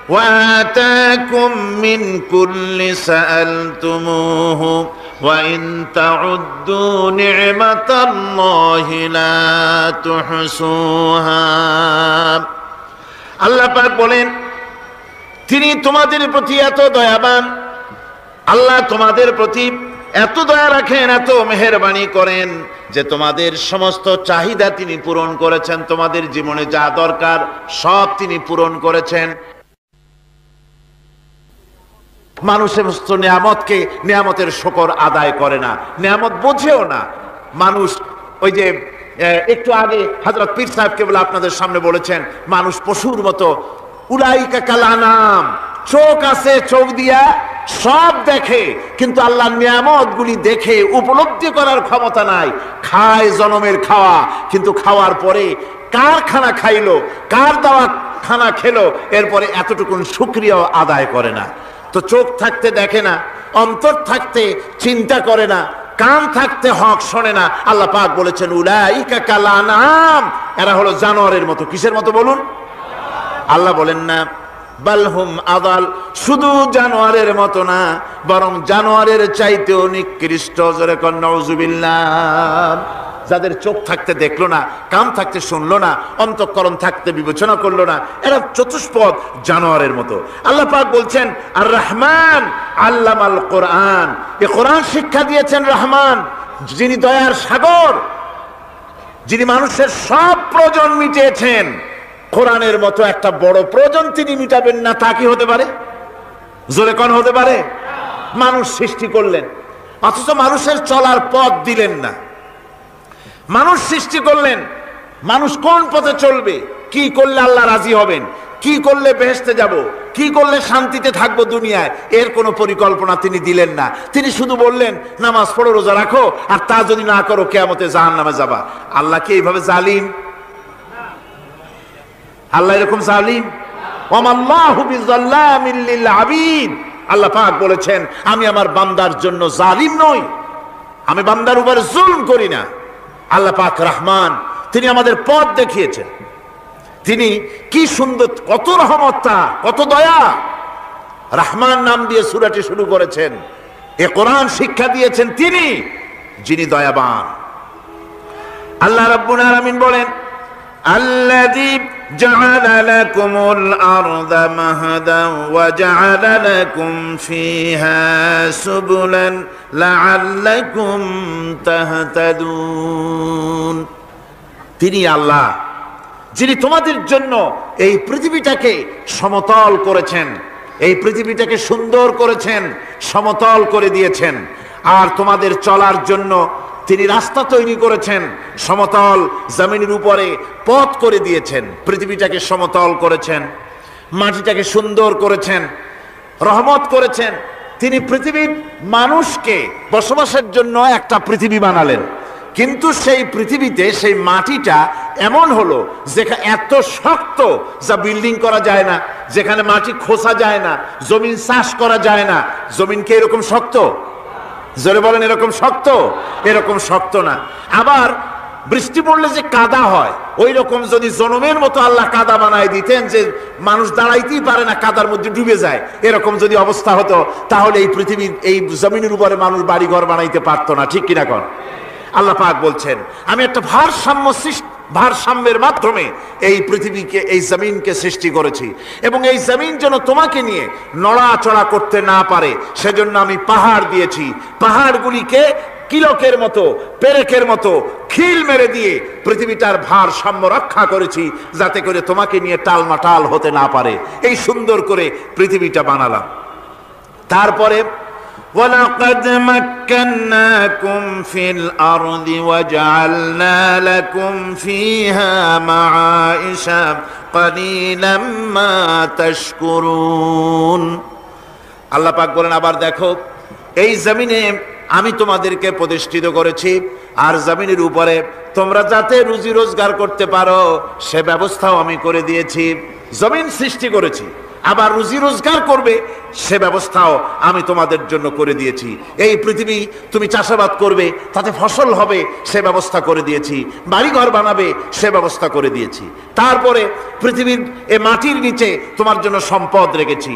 وآتاكم من كل سألتموه وإن تعدوا نعمة الله لا تحصوها। আল্লাহ পাক বলেন, তিনি তোমাদের প্রতি এত দয়াবান, আল্লাহ তোমাদের প্রতি এত দয়া রাখেন, এত মেহেরবানি করেন যে তোমাদের সমস্ত চাহিদা তিনি পূরণ করেছেন। তোমাদের জীবনে যা দরকার সব তিনি পূরণ করেছেন। মানুষ সমস্ত নিয়ামতকে, নিয়ামতের শুকর আদায় করে না, নিয়ামত বোঝেও না মানুষ। ওই যে একটু আগে হযরত পীর সাহেব কেবল আপনাদের সামনে বলেছেন, মানুষ পশুর মতো, উলাইকা কাল আনাম, চোখ আছে, চোখ দিয়া সব দেখে, কিন্তু আল্লাহর নিয়ামতগুলি দেখে উপলব্ধি করার ক্ষমতা নাই। খায় জনমের খাওয়া, কিন্তু খাওয়ার পরে কার খানা খাইলো, কার দেওয়া খানা খেলো, এরপরে এতটুকুন শুকরিয়া আদায় করে না। তো চোখ থাকতে দেখে না, অন্তর থাকতে চিন্তা করে না, কান থাকতে হক শোনে না। আল্লাহ পাক বলেছেন, উলাইকা কাল আনাম, এরা হলো জানোয়ারের মতো। কিসের মতো বলুন? আল্লাহ বলেন না বালহুম আদাল, শুধু জানোয়ারের মতো না, বরং জানোয়ারের চাইতেও নিকৃষ্ট। জোরে কোন নাউজুবিল্লাহ। যাদের চোখ থাকতে দেখলো না, কান থাকতে শুনলো না, অন্তঃকরণ থাকতে বিবেচনা করলো না, এরা চতুষ্পদ জানোয়ারের মতো। আল্লাহ পাক বলছেন, আর রহমান আল্লামাল কোরআন, এই কোরআন শিক্ষা দিয়েছেন রহমান, যিনি দয়ার সাগর, যিনি মানুষের সব প্রয়োজন মিটিয়েছেন, কোরআনের মতো একটা বড় প্রয়োজন তিনি মিটাবেন না, তা কি হতে পারে? জোরে কোন হতে পারে? মানুষ সৃষ্টি করলেন, অথচ মানুষের চলার পথ দিলেন না। মানুষ সৃষ্টি করলেন, মানুষ কোন পথে চলবে, কি করলে আল্লাহ রাজি হবেন, কি করলে বেহেশতে যাব, কি করলে শান্তিতে থাকবো দুনিয়ায়, এর কোনো পরিকল্পনা তিনি দিলেন না। তিনি শুধু বললেন নামাজ পড়ো, রোজা রাখো, আর তা যদি না করো কিয়ামতে জাহান্নামে যাবা। আল্লাহ কি এইভাবে জালিম? আল্লাহ এরকম জালিম? ওয়ামাল্লাহু বিযাল্লামিল লিল আবিদ। আল্লাহ পাক বলেছেন আমি আমার বান্দার জন্য জালিম নই, আমি বান্দার উপর জুলম করি না। আল্লাহ পাক রহমান, তিনি আমাদের পথ দেখিয়েছেন। তিনি কি সুন্দর, কত রহমত, কত দয়া। রহমান নাম দিয়ে সূরাটি শুরু করেছেন। এ কোরআন শিক্ষা দিয়েছেন তিনি, যিনি দয়াবান। আল্লাহ রাব্বুল আলামিন বলেন আল্লাযী জাআলা লাকুমুল আরদা মাহাদান ওয়া জাআলা লাকুম ফীহা সুবুলান লাআল্লাকুম তাহতাদুন। তিনি আল্লাহ যিনি তোমাদের জন্য এই পৃথিবীটাকে সমতল করেছেন, এই পৃথিবীটাকে সুন্দর করেছেন, সমতল করে দিয়েছেন। আর তোমাদের চলার জন্য তিনি রাস্তা তৈরি করেছেন, সমতল জমিনের উপরে পথ করে দিয়েছেন, পৃথিবীটাকে সমতল করেছেন, মাটিটাকে সুন্দর করেছেন, রহমত করেছেন। তিনি পৃথিবীর মানুষকে বসবাসের জন্য একটা পৃথিবী বানালেন, কিন্তু সেই পৃথিবীতে সেই মাটিটা এমন হলো যেখানে এত শক্ত যা বিল্ডিং করা যায় না, যেখানে মাটি খোসা যায় না, জমিন চাষ করা যায় না। জমিন কি এরকম শক্ত? জোরে বলেন, এরকম শক্ত? এরকম শক্ত না। আবার বৃষ্টি পড়লে যে কাদা হয়, ওই রকম যদি জনমের মতো আল্লাহ কাদা বানায় দিতেন যে মানুষ দাঁড়াইতেই পারে না, কাদার মধ্যে ডুবে যায়, এরকম যদি অবস্থা হতো তাহলে এই পৃথিবীর এই জমিনের উপরে মানুষ বাড়ি ঘর বানাইতে পারতো না। ঠিক কিনা কন? আল্লাহ পাক বলছেন আমি একটা ভারসাম্যের মাধ্যমে এই পৃথিবীকে, এই জমিনকে সৃষ্টি করেছি, এবং এই জমিন যেন তোমাকে নিয়ে নড়াচড়া করতে না পারে সেজন্য আমি পাহাড় দিয়েছি। পাহাড়গুলিকে কিলকের মতো, পেরেকের মতো খিল মেরে দিয়ে পৃথিবীটার ভারসাম্য রক্ষা করেছি, যাতে করে তোমাকে নিয়ে টালমাটাল হতে না পারে। এই সুন্দর করে পৃথিবীটা বানালাম। তারপরে وَلَقَدْ مَكَّنَّاكُمْ فِي الْأَرْضِ وَجَعَلْنَا لَكُمْ فِيهَا مَعَائِشَ قَلِيلًا مَا تَشْكُرُونَ। আল্লাহ পাক বলেন আবার দেখো, এই জমিনে আমি তোমাদেরকে প্রতিষ্ঠিত করেছি, আর জমিনের উপরে তোমরা যাতে রুজি রোজগার করতে পারো সে ব্যবস্থাও আমি করে দিয়েছি। জমিন সৃষ্টি করেছি, আবার রুজি রোজগার করবে সে ব্যবস্থাও আমি তোমাদের জন্য করে দিয়েছি। এই পৃথিবী তুমি চাষাবাদ করবে, তাতে ফসল হবে সে ব্যবস্থা করে দিয়েছি, বাড়িঘর বানাবে সে ব্যবস্থা করে দিয়েছি। তারপরে পৃথিবীর এ মাটির নিচে তোমার জন্য সম্পদ রেখেছি,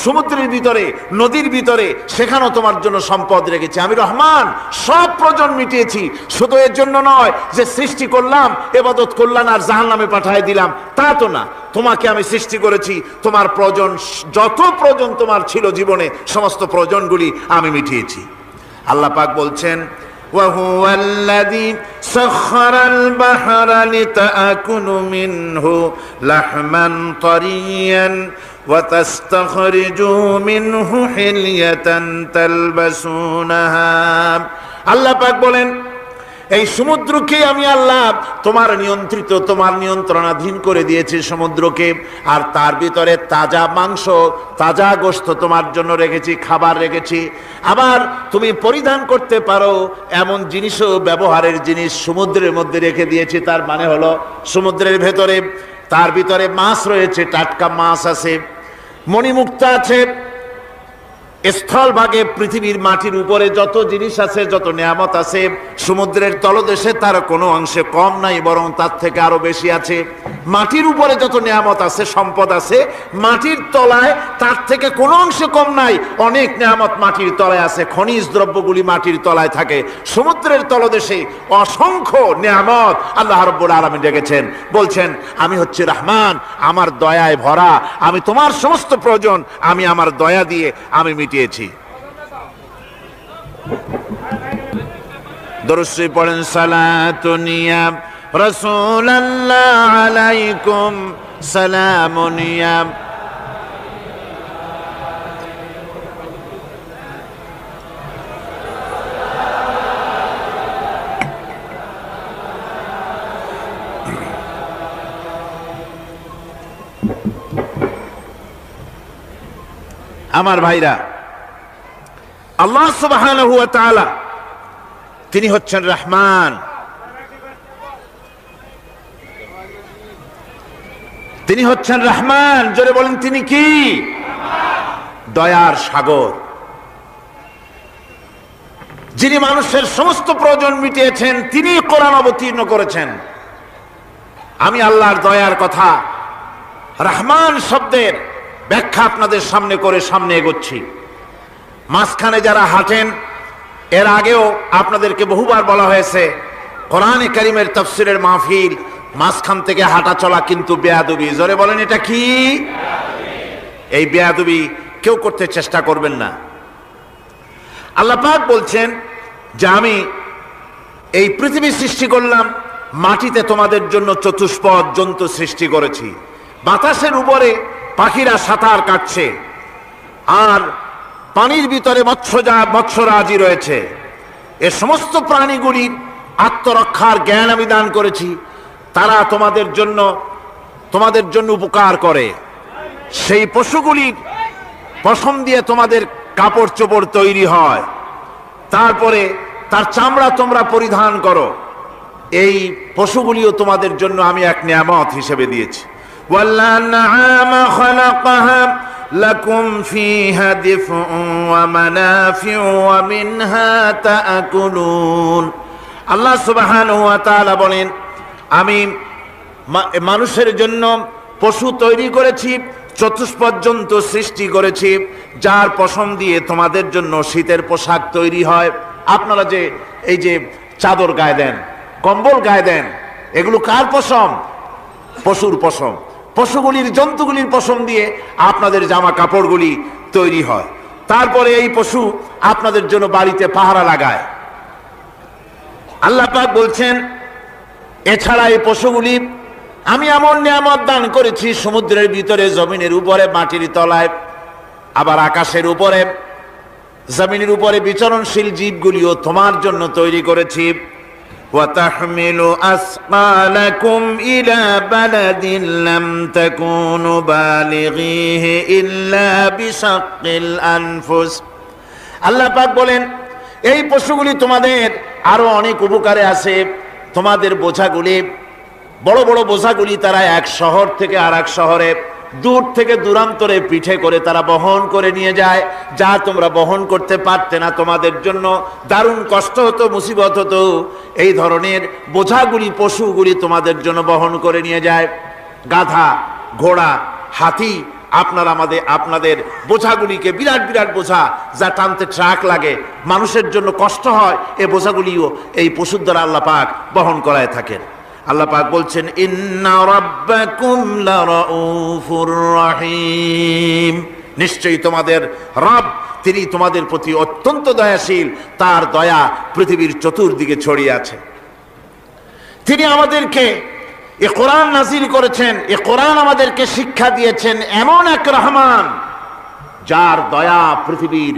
সমুদ্রের ভিতরে, নদীর ভিতরে, সেখানেও তোমার জন্য সম্পদ রেখেছি। আমি রহমান, সব প্রয়োজন মিটিয়েছি। শুধু এর জন্য নয় যে সৃষ্টি করলাম, ইবাদত করলাম আর জাহান্নামে পাঠিয়ে দিলাম, তা তো না। তোমাকে আমি সৃষ্টি করেছি, তোমার প্রয়োজন, যত প্রয়োজন তোমার ছিল জীবনে, সমস্ত প্রয়োজনগুলি আমি মিটিয়েছি। আল্লাহ পাক বলছেন وَهُوَ الَّذِي سَخَّرَ الْبَحْرَ لِتَأْكُلُوا مِنْهُ لَحْمًا طَرِيًّا وَتَسْتَخْرِجُوا مِنْهُ حِلْيَةً تَلْبَسُونَهَا। আল্লাহ পাক বলেন এই সমুদ্রকে আমি আল্লাহ তোমার নিয়ন্ত্রণাধীন করে দিয়েছি সমুদ্রকে, আর তার ভিতরে তাজা মাংস, তাজা গোশত তোমার জন্য রেখেছি, খাবার রেখেছি। আবার তুমি পরিধান করতে পারো এমন জিনিসও, ব্যবহারের জিনিস সমুদ্রের মধ্যে রেখে দিয়েছি। তার মানে হলো সমুদ্রের ভেতরে, তার ভিতরে মাছ রয়েছে, টাটকা মাছ আছে, মণিমুক্তা আছে। স্থলভাগে পৃথিবীর মাটির উপরে যত জিনিস আছে, যত নিয়ামত আছে, সমুদ্রের তলদেশে তার কোনো অংশে কম নাই, বরং তার থেকে আরো বেশি আছে। মাটির উপরে যত নিয়ামত আছে, সম্পদ আছে, মাটির তলায় তার থেকে কোনো অংশে কম নাই, অনেক নিয়ামত মাটির তলায় আছে। খনিজ দ্রব্যগুলি মাটির তলায় থাকে। সমুদ্রের তলদেশে অসংখ্য নিয়ামত আল্লাহ রাব্বুল আলামিন রেখেছেন। বলছেন আমি হচ্ছে রহমান, আমার দয়ায় ভরা, আমি তোমার সমস্ত প্রয়োজন আমি আমার দয়া দিয়ে আমি মিটিয়েছি। দরুদ শরীফ পড়েন সালাতুন ইয়া রাসূলুল্লাহ আলাইকুম সালামুন ইয়া আমার ভাইরা, আল্লাহ সুবহানাহু ওয়া তাআলা তিনি হচ্ছেন রহমান, তিনি হচ্ছেন রহমান। জোরে বলেন তিনি কি? দয়ার সাগর, যিনি মানুষের সমস্ত প্রয়োজন মিটিয়েছেন, তিনি কোরআন অবতীর্ণ করেছেন। আমি আল্লাহর দয়ার কথা, রহমান শব্দের ব্যাখ্যা আপনাদের সামনে করে সামনে এগোচ্ছি। মাঝখানে যারা হাঁটেন, এর আগেও আপনাদেরকে বহুবার বলা হয়েছে, কোরআনে কারীমের তাফসীরের মাহফিল, মাঝখান থেকে হাঁটা চলা কিন্তু বেয়াদবি। জোরে বলেন এটা কি? এই বেয়াদবি কেউ করতে চেষ্টা করবেন না। আল্লাহ পাক বলছেন যে আমি এই পৃথিবী সৃষ্টি করলাম, মাটিতে তোমাদের জন্য চতুষ্পদ জন্তু সৃষ্টি করেছি, বাতাসের উপরে পাখিরা সাঁতার কাটছে, আর পানির ভিতরে মৎস্যরাজি রয়েছে। এ সমস্ত প্রাণীগুলির আত্মরক্ষার জ্ঞান আমি দান করেছি, তারা তোমাদের জন্য উপকার করে। সেই পশুগুলির পশম দিয়ে তোমাদের কাপড় চোপড় তৈরি হয়, তারপরে তার চামড়া তোমরা পরিধান করো। এই পশুগুলিও তোমাদের জন্য আমি এক নিয়ামত হিসেবে দিয়েছি। والأنعام خلقها لكم فيها دفء ومنافع ومنها تأكلون। আল্লাহ সুবহানাহু ওয়া তাআলা বলেন, আমি মানুষের জন্য পশু তৈরি করেছি, চতুষ্পদ জন্তু সৃষ্টি করেছি, যার পশম দিয়ে তোমাদের জন্য শীতের পোশাক তৈরি হয়। আপনারা যে এই যে চাদর গায়ে দেন, কম্বল গায়ে দেন, এগুলো কার পশম? পশুর পশম। পশুগুলির, জন্তুগুলির পশম দিয়ে আপনাদের জামা কাপড়গুলি তৈরি হয়। তারপরে এই পশু আপনাদের জন্য বাড়িতে পাহারা লাগায়। আল্লাহ পাক বলছেন, এছাড়া এই পশুগুলি আমি এমন নিয়ামত দান করেছি, সমুদ্রের ভিতরে, জমিনের উপরে, মাটির তলায়, আবার আকাশের উপরে, জমিনের উপরে বিচরণশীল জীবগুলিও তোমার জন্য তৈরি করেছি। وَتَحْمِلُ أَثْقَالَكُمْ إِلَى بَلَدٍ لَمْ تَكُونُوا بَالِغِيهِ إِلَّا بِشَقِّ الْأَنفُسِ। আল্লাহ পাক বলেন, এই পশুগুলি তোমাদের আরো অনেক উপকারে আছে। তোমাদের বোঝাগুলি, বড় বড় বোঝাগুলি তারা এক শহর থেকে আর এক শহরে, দূর থেকে দূরান্তরে পিঠে করে তারা বহন করে নিয়ে যায়, যা তোমরা বহন করতে পারতে না। তোমাদের জন্য দারুণ কষ্ট হতো, মুসিবত হতো। এই ধরনের বোঝাগুলি, পশুগুলি তোমাদের জন্য বহন করে নিয়ে যায়। গাধা, ঘোড়া, হাতি, আপনাদের বোঝাগুলিকে, বিরাট বিরাট বোঝা যা টানতে ট্রাক লাগে, মানুষের জন্য কষ্ট হয়, এই বোঝাগুলিও এই পশুর দ্বারা আল্লাহ পাক বহন করায় থাকেন। আল্লাহ পাক বলছেন, ইন্না রাব্বাকুম লারাউফুর রহিম। নিশ্চয়ই তোমাদের রব, তিনি তোমাদের প্রতি অত্যন্ত দয়াশীল, তার দয়া পৃথিবীর চতুর্দিকে ছড়িয়ে আছে। তিনি আমাদেরকে এ কোরআন নাজিল করেছেন, এ কোরআন আমাদেরকে শিক্ষা দিয়েছেন এমন এক রহমান, যার দয়া পৃথিবীর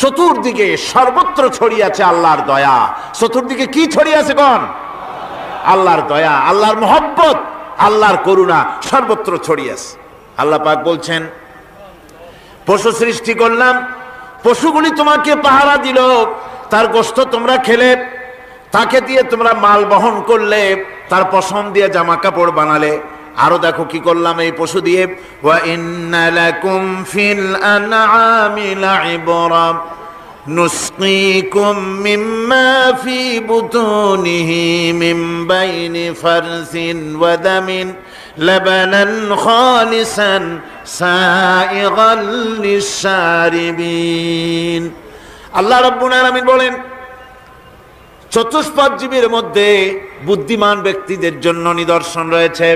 চতুর্দিকে সর্বত্র ছড়িয়ে আছে। আল্লাহর দয়া চতুর্দিকে কি ছড়িয়ে আছে? কোন? আল্লাহর দয়া, আল্লাহর মহব্বত, আল্লাহর করুণা সর্বত্র ছড়িয়ে আছে। আল্লাহ পাক বলছেন, পশু সৃষ্টি করলাম, পশুগুলি তোমাকে পাহারা দিল, তার গোশত তোমরা খেলে, তাকে দিয়ে তোমরা মাল বহন করলে, তার পশম দিয়ে জামা কাপড় বানালে। আরো দেখো কি করলাম এই পশু দিয়ে, ওয়া ইন্না লাকুম ফিল আনআমি লাইবরা নুসকিকুম মিম্মা ফি বুতুনিহি মিন বাইনি ফারসিন ওয়া দামিন লাবানান খালিসান সাইগাল লিশারিবিন। আল্লাহ রাব্বুল আলামিন বলেন, চতুষ্পদ জীবের মধ্যে বুদ্ধিমান ব্যক্তিদের জন্য নিদর্শন রয়েছে।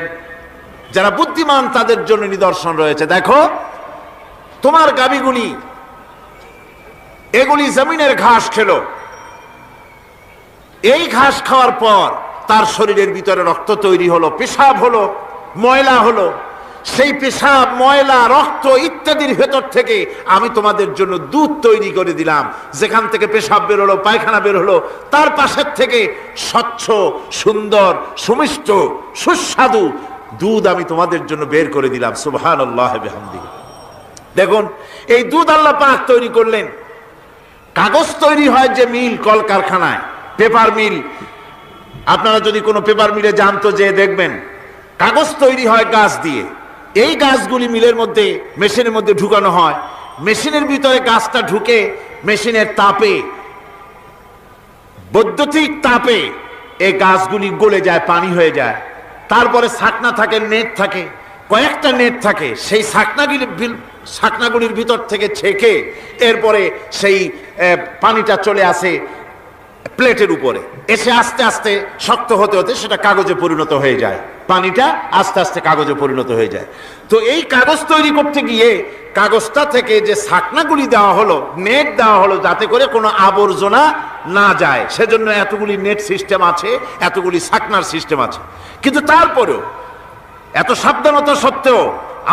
যারা বুদ্ধিমান তাদের জন্য নিদর্শন রয়েছে। দেখো, তোমার গাভীগুলি, এগুলি জমিনের ঘাস খেলো, এই ঘাস খাওয়ার পর তার শরীরের ভিতরে রক্ত তৈরি হলো, পেশাব হলো, ময়লা হলো। সেই পেশাব, ময়লা, রক্ত ইত্যাদির ভেতর থেকে আমি তোমাদের জন্য দুধ তৈরি করে দিলাম। যেখান থেকে পেশাব বের হলো, পায়খানা বের হলো, তার পাশের থেকে স্বচ্ছ, সুন্দর, সুমিষ্ট, সুস্বাদু দুধ আমি তোমাদের জন্য বের করে দিলাম। সুবহানাল্লাহ বিহামদিহি। দেখুন, এই দুধ আল্লাহ পাক তৈরি করলেন। কাগজ তৈরি হয় যে মিল, কলকারখানায়, পেপার মিল। আপনারা যদি কোনো পেপার মিলে যান তো যে দেখবেন কাগজ তৈরি হয় গাছ দিয়ে। এই গাছগুলি মিলের মধ্যে, মেশিনের মধ্যে ঢুকানো হয়। মেশিনের ভিতরে গাছটা ঢুকে মেশিনের তাপে, বৈদ্যুতিক তাপে এই গাছগুলি গলে যায়, পানি হয়ে যায়। তারপরে ছাকনা থাকে, নেট থাকে, কয়েকটা নেট থাকে। সেই ছাকনাগুলির ভিতর থেকে ছেঁকে এরপরে সেই পানিটা চলে আসে প্লেটের উপরে, এসে আস্তে আস্তে শক্ত হতে হতে সেটা কাগজে পরিণত হয়ে যায়। পানিটা আস্তে আস্তে কাগজে পরিণত হয়ে যায়। তো এই কাগজ তৈরি করতে গিয়ে কাগজটা থেকে যে ছাকনাগুলি দেওয়া হলো, নেট দেওয়া হলো, যাতে করে কোনো আবর্জনা না যায়, সেজন্য এতগুলি নেট সিস্টেম আছে, এতগুলি ছাকনার সিস্টেম আছে। কিন্তু তারপরেও এত সাবধানতা সত্ত্বেও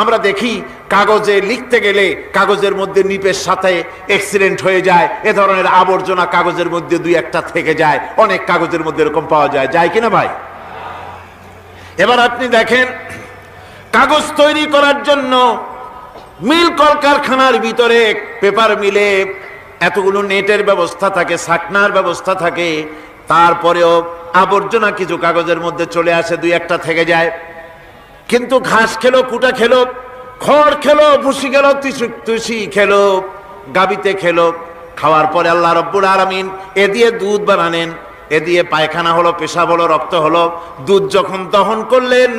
আমরা দেখি কাগজে লিখতে গেলে কাগজের মধ্যে নিপের সাথে অ্যাক্সিডেন্ট হয়ে যায়। এ ধরনের আবর্জনা কাগজের মধ্যে দুই একটা থেকে যায়। অনেক কাগজের মধ্যে এরকম পাওয়া যায়, যায় কিনা ভাই? এবার আপনি দেখেন, কাগজ তৈরি করার জন্য মিল কলকারখানার ভিতরে, পেপার মিলে এতগুলো নেটের ব্যবস্থা থাকে, ছাকনার ব্যবস্থা থাকে। তারপরেও আবর্জনা কিছু কাগজের মধ্যে চলে আসে, দুই একটা থেকে যায়। কিন্তু ঘাস খেলো, কুটা খেলো, খড় খেলো, ভুসি খেলো, তুষি খেলো, গাবিতে খেলো, খাওয়ার পরে আল্লাহ রব্বুল আলামিন এ দিয়ে দুধ বানালেন। এ দিয়ে পায়খানা হলো, পেশাব হলো, রক্ত হলো। দুধ যখন দহন করলেন,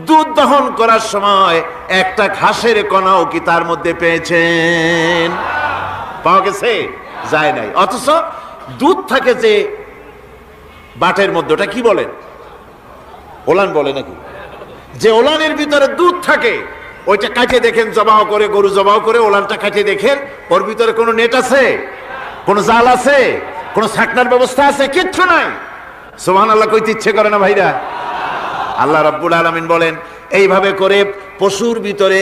দুধ দহন করার সময় একটা ঘাসের কণাও কি তার মধ্যে পেয়েছেন? পাওয়া গেছে? যায় নাই। অথচ দুধ থাকে যে বাটের মধ্যে, ওটা কি বলেন? ওলান বলে নাকি? যে ওলানের ভিতরে দুধ থাকে, ওইটা কাটে দেখেন, জবাহ করে, গরু জবাহ করে ওলানটা কাটে দেখেন, ওর ভিতরে কোনো নেট আছে, কোনো জাল আছে, কোনো ছাকনার ব্যবস্থা আছে? কিচ্ছু নাই। সুবহানাল্লাহ কইতে ইচ্ছে করে না ভাইরা? আল্লাহ রাব্বুল আলামিন বলেন, এইভাবে করে পশুর ভিতরে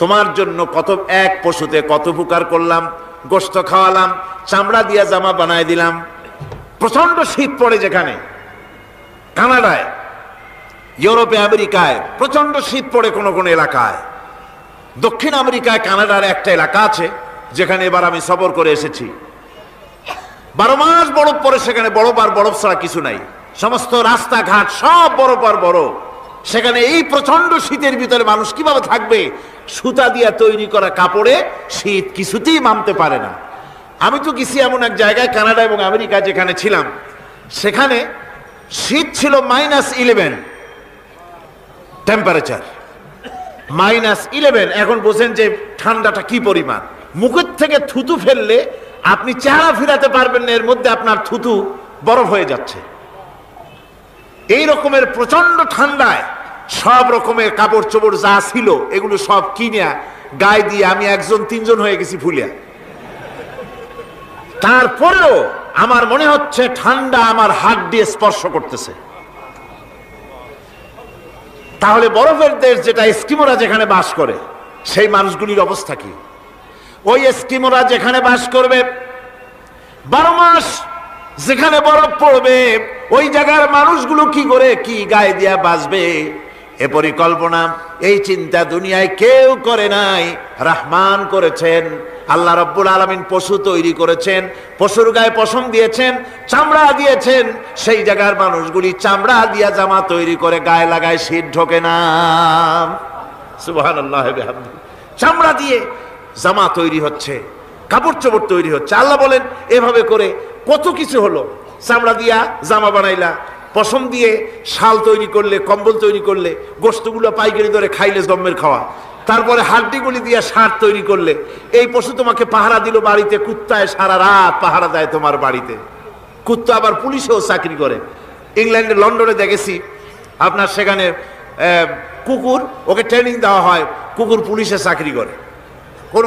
তোমার জন্য কত, এক পশুতে কত উপকার করলাম। গোশত খাওয়ালাম, চামড়া দিয়া জামা বানায় দিলাম। প্রচন্ড শীত পড়ে যেখানে, কানাডায়, ইউরোপে, আমেরিকায় প্রচন্ড শীত পড়ে কোন কোন এলাকায়। দক্ষিণ আমেরিকায়, কানাডার একটা এলাকা আছে যেখানে এবার আমি সফর করে এসেছি। 12 মাস বরফ পড়ে সেখানে, বরফ আর বরফ ছাড়া কিছু নাই। সমস্ত রাস্তাঘাট সব বরফ আর বরফ। সেখানে এই প্রচন্ড শীতের ভিতরে মানুষ কিভাবে থাকবে? সুতা দিয়ে তৈরি করা কাপড়ে শীত কিছুতেই মানতে পারে না। আমি তো গেছি এমন এক জায়গায়, কানাডা এবং আমেরিকা যেখানে ছিলাম, সেখানে শীত ছিল -11 টেম্পারেচার, -11। এখন বোঝেন যে ঠান্ডাটা কি পরিমাণ। মুখের থেকে থুতু ফেললে আপনি চেহারা ফিরাতে পারবেন না, এর মধ্যে আপনার থুতু বরফ হয়ে যাচ্ছে। এই রকমের প্রচন্ড ঠান্ডায় সব রকমের কাপড় চোপড় যা ছিল এগুলো সব কিনে গায়ে দিয়ে আমি 1-3 হয়ে গেছি ফুলিয়া। তারপরেও আমার মনে হচ্ছে ঠান্ডা আমার হাত দিয়ে স্পর্শ করতেছে। তাহলে বরফের দেশ যেটা, এস্কিমোরা যেখানে বাস করে, সেই মানুষগুলির অবস্থা কি? ওই এস্কিমোরা যেখানে বাস করবে, 12 মাস যেখানে বরফ পড়বে, ওই জায়গার মানুষগুলো কি করে, কি গায়ে দিয়া বাঁচবে? এ পরিকল্পনা, এই চিন্তা দুনিয়ায় কেউ করে নাই, রহমান করেছেন। আল্লাহ রাব্বুল আলামিন পশু তৈরি করেছেন, পশুর গায়ে পশম দিয়েছেন, চামড়া দিয়েছেন। সেই জায়গার মানুষগুলি চামড়া দিয়া জামা তৈরি করে গায়ে লাগায়, শীত ঢোকে না। সুবহানাল্লাহ বিহামদিহি। চামড়া দিয়ে জামা তৈরি হচ্ছে, কাপড় চোপড় তৈরি হচ্ছে। আল্লাহ বলেন, এভাবে করে কত কিছু হলো। চামড়া দিয়া জামা বানাইলা, পশম দিয়ে শাল তৈরি করলে, কম্বল তৈরি করলে, গোশতগুলো পাইকারি দরে খাইলে জম্মের খাওয়া। তারপরে হাড্ডিগুলি দিয়ে সার তৈরি করলে। এই পশু তোমাকে পাহারা দিল বাড়িতে, কুত্তায় সারা রাত পাহারা দেয় তোমার বাড়িতে। কুত্তা আবার পুলিশেও চাকরি করে। ইংল্যান্ডে, লন্ডনে দেখেছি আপনার, সেখানে কুকুর, ওকে ট্রেনিং দেওয়া হয়, কুকুর পুলিশে চাকরি করে।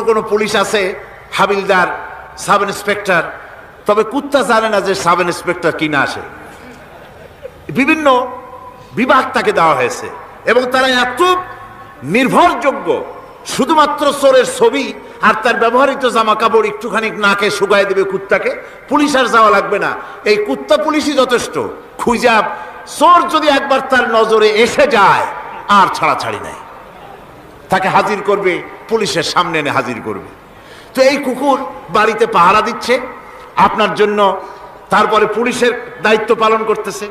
কোন পুলিশ আছে হাবিলদার, সাব ইন্সপেক্টর, তবে কুত্তা জানে না যে সাব ইন্সপেক্টর কিনা আসে। বিভিন্ন বিভাগ তাকে দেওয়া হয়েছে এবং তারা এত নির্ভরযোগ্য, শুধুমাত্র চোরের ছবি আর তার ব্যবহৃত জামা কাপড় একটুখানি নাকে শুকায় দেবে কুত্তাকে, পুলিশ আর যাওয়া লাগবে না, এই কুত্তা পুলিশই যথেষ্ট। খুঁজা চোর যদি একবার তার নজরে এসে যায় আর ছাড়াছাড়ি নাই, তাকে হাজির করবে, পুলিশের সামনে এনে হাজির করবে। তো এই কুকুর বাড়িতে পাহারা দিচ্ছে আপনার জন্য, তারপরে পুলিশের দায়িত্ব পালন করতেছে,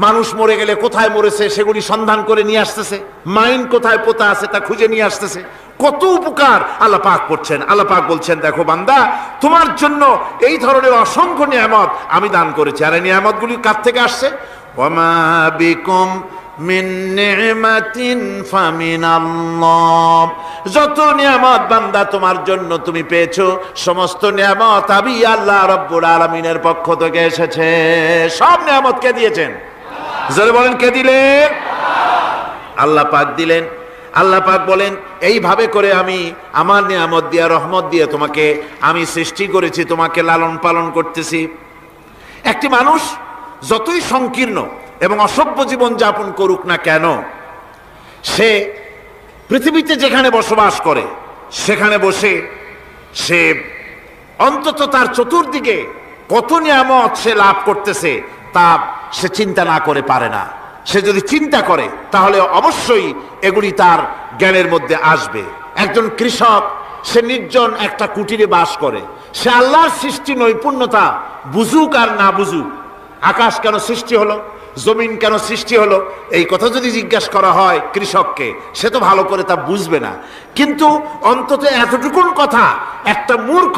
মানুষ মরে গেলে কোথায় মরেছে সেগুলি সন্ধান করে নিয়ে আসতেছে, মাইন কোথায় পোতা আছে তা খুঁজে নিয়ে আসতেছে। কত উপকার আল্লাহ পাক করছেন। আল্লাহ পাক বলছেন, দেখো বান্দা, তোমার জন্য এই ধরনের অসংখ্য নিয়ামত আমি দান করেছি। আর এই নিয়ামতগুলি কার থেকে আসছে? ওয়ামা বিকুম মিন নি'মাতিন ফামিনাল্লাহ। যত নিয়ামত বান্দা তোমার জন্য তুমি পেয়েছো, সমস্ত নিয়ামত আমি আল্লাহ রাব্বুল আলামিনের পক্ষ থেকে এসেছে। সব নিয়ামত কে দিয়েছেন? জোরে বলেন, কে দিলেন? আল্লাহ পাক দিলেন। আল্লাহ পাক বলেন, এইভাবে করে আমি আমার নিয়ামত দিয়ে, রহমত দিয়ে তোমাকে আমি সৃষ্টি করেছি, তোমাকে লালন পালন করতেছি। একটি মানুষ যতই সংকীর্ণ এবং অসভ্য জীবন যাপন করুক না কেন, সে পৃথিবীতে যেখানে বসবাস করে সেখানে বসে সে অন্তত তার চতুর্দিকে কত নিয়ামত সে লাভ করতেছে তা সে চিন্তা না করে পারে না। সে যদি চিন্তা করে তাহলে অবশ্যই এগুলি তার জ্ঞানের মধ্যে আসবে। একজন কৃষক, সে নির্জন একটা কুটিরে বাস করে, সে আল্লাহর সৃষ্টি নৈপুণ্যতা বুঝুক আর না বুঝুক, আকাশ কেন সৃষ্টি হলো, জমিন কেন সৃষ্টি হলো, এই কথা যদি জিজ্ঞাসা করা হয় কৃষককে, সে তো ভালো করে তা বুঝবে না। কিন্তু অন্তত এতটুকুন কথা একটা মূর্খ,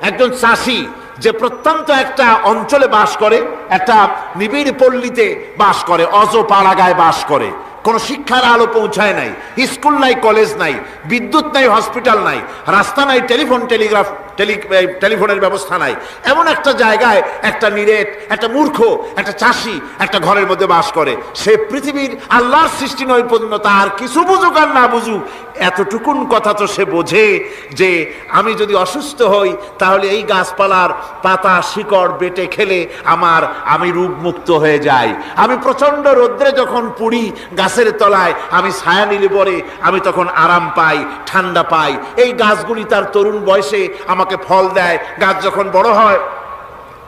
একজন চাষি যে প্রত্যন্ত একটা অঞ্চলে বাস করে, একটা নিবিড় পল্লীতে বাস করে, অজপাড়াগায় বাস করে, কোনো শিক্ষার আলো পৌঁছায় নাই, স্কুল নাই, কলেজ নাই, বিদ্যুৎ নাই, হসপিটাল নাই, রাস্তা নাই, টেলিফোনের ব্যবস্থা নাই, এমন একটা জায়গায় একটা নিরেট, একটা মূর্খ, একটা চাষি একটা ঘরের মধ্যে বাস করে। সে পৃথিবীর আল্লাহর সৃষ্টি নৈপুণ্যতা আর কিছু বুঝুক আর না বুঝুক, এতটুকুন কথা তো সে বোঝে যে আমি যদি অসুস্থ হই তাহলে এই গাছপালার পাতা শিকড় বেটে খেলে আমি রোগমুক্ত হয়ে যাই। আমি প্রচন্ড রৌদ্রে যখন পুড়ি গাছের তলায়, আমি ছায়া নিলে পরে আমি তখন আরাম পাই, ঠান্ডা পাই। এই গাছগুলি তার তরুণ বয়সে আমাকে ফল দেয়, গাছ যখন বড় হয়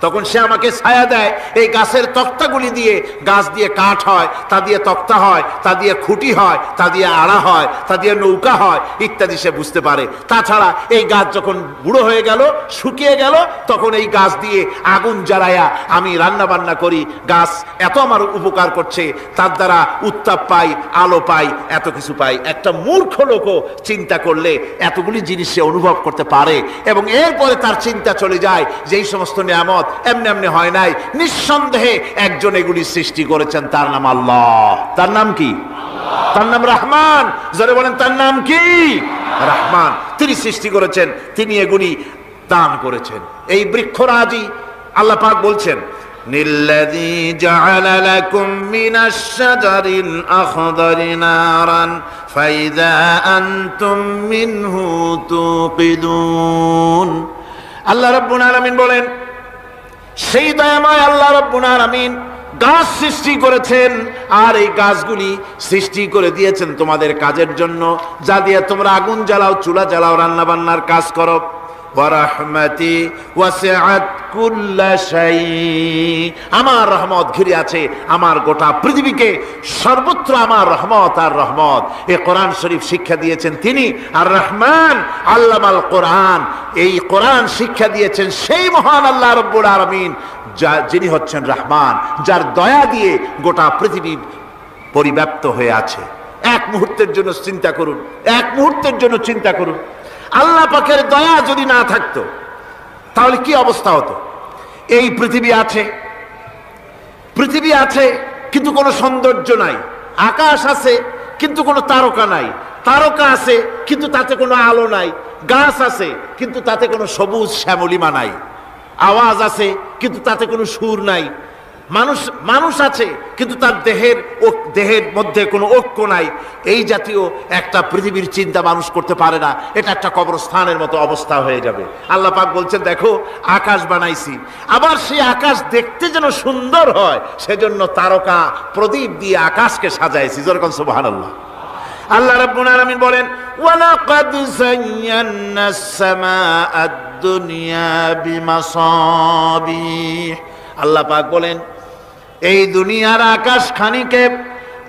তখন সে আমাকে ছায়া দেয়। এই গাছের তক্তাগুলি দিয়ে, গাছ দিয়ে কাঠ হয়, তা দিয়ে তক্তা হয়, তা দিয়ে খুঁটি হয়, তা দিয়ে আড়া হয়, তা দিয়ে নৌকা হয় ইত্যাদি সে বুঝতে পারে। তাছাড়া এই গাছ যখন বুড়ো হয়ে গেল, শুকিয়ে গেল, তখন এই গাছ দিয়ে আগুন জ্বালায়া আমি রান্না বান্না করি। গাছ এত আমার উপকার করছে, তার দ্বারা উত্তাপ পাই, আলো পাই, এত কিছু পাই। একটা মূর্খ লোকও চিন্তা করলে এতগুলি জিনিস সে অনুভব করতে পারে এবং এরপরে তার চিন্তা চলে যায় যে এই সমস্ত নিয়ামত এমনি এমনি হয় নাই, নিঃসন্দেহে একজন এগুলি সৃষ্টি করেছেন, তার নাম আল্লাহ। তার নাম কি? তার নাম রহমান। যারা বলেন তার নাম কি? রহমান। তিনি সৃষ্টি করেছেন, তিনি এগুলি দান করেছেন। এই বৃক্ষরাজি আল্লাহ পাক বলছেন, নিল্লাযী জাআলা লাকুম মিনাশ শাজারিল আখদারি নারান ফাইযা আনতুম মিনহু তুকিদুন। আল্লাহ রাব্বুল আলামিন বলেন, সেই দয়াময় আল্লাহ রাব্বুল আলামিন গাছ সৃষ্টি করেছেন, আর এই গাছগুলি সৃষ্টি করে দিয়েছেন তোমাদের কাজের জন্য, যা দিয়ে তোমরা আগুন জ্বালাও, চুলা জ্বালাও, রান্না বান্নার কাজ করো। ওয়া রাহমাতি ওয়াসিআত কুল্লা শাই। আমার রহমত ঘিরে আছে আমার গোটা পৃথিবীকে, সর্বত্র আমার রহমত আর রহমত। এই কোরআন শরীফ শিক্ষা দিয়েছেন তিনি, আর রহমান আল্লামাল কোরআন। এই কোরআন শিক্ষা দিয়েছেন সেই মহান আল্লাহ রাব্বুল আলামিন, যিনি হচ্ছেন রহমান, যার দয়া দিয়ে গোটা পৃথিবী পরিব্যাপ্ত হয়ে আছে। এক মুহূর্তের জন্য চিন্তা করুন, এক মুহূর্তের জন্য চিন্তা করুন, আল্লাহ পাকের দয়া যদি না থাকতো তাহলে কি অবস্থা হতো? এই পৃথিবী আছে কিন্তু কোনো সৌন্দর্য নাই, আকাশ আছে কিন্তু কোনো তারকা নাই, তারকা আছে কিন্তু তাতে কোনো আলো নাই, গাছ আছে কিন্তু তাতে কোনো সবুজ শ্যামলিমা নাই, আওয়াজ আছে কিন্তু তাতে কোনো সুর নাই, মানুষ আছে কিন্তু তার দেহের মধ্যে কোনো ঐক্য নাই, এই জাতীয় একটা পৃথিবীর চিন্তা মানুষ করতে পারে না। এটা একটা কবরস্থানের মতো অবস্থা হয়ে যাবে। আল্লাহ পাক বলছেন দেখো আকাশ বানাইছি, আবার সেই আকাশ দেখতে যেন সুন্দর হয় সেজন্য তারকা প্রদীপ দিয়ে আকাশকে সাজাইছি। যেরকম সুবহানাল্লাহ। আল্লাহ রাব্বুল আলামিন বলেন ওয়ালাকাদ যায়্যানাস সামাআদ দুনিয়া বিমাসাবিহ। আল্লাহ পাক বলেন এই দুনিয়ার আকাশ খানিকে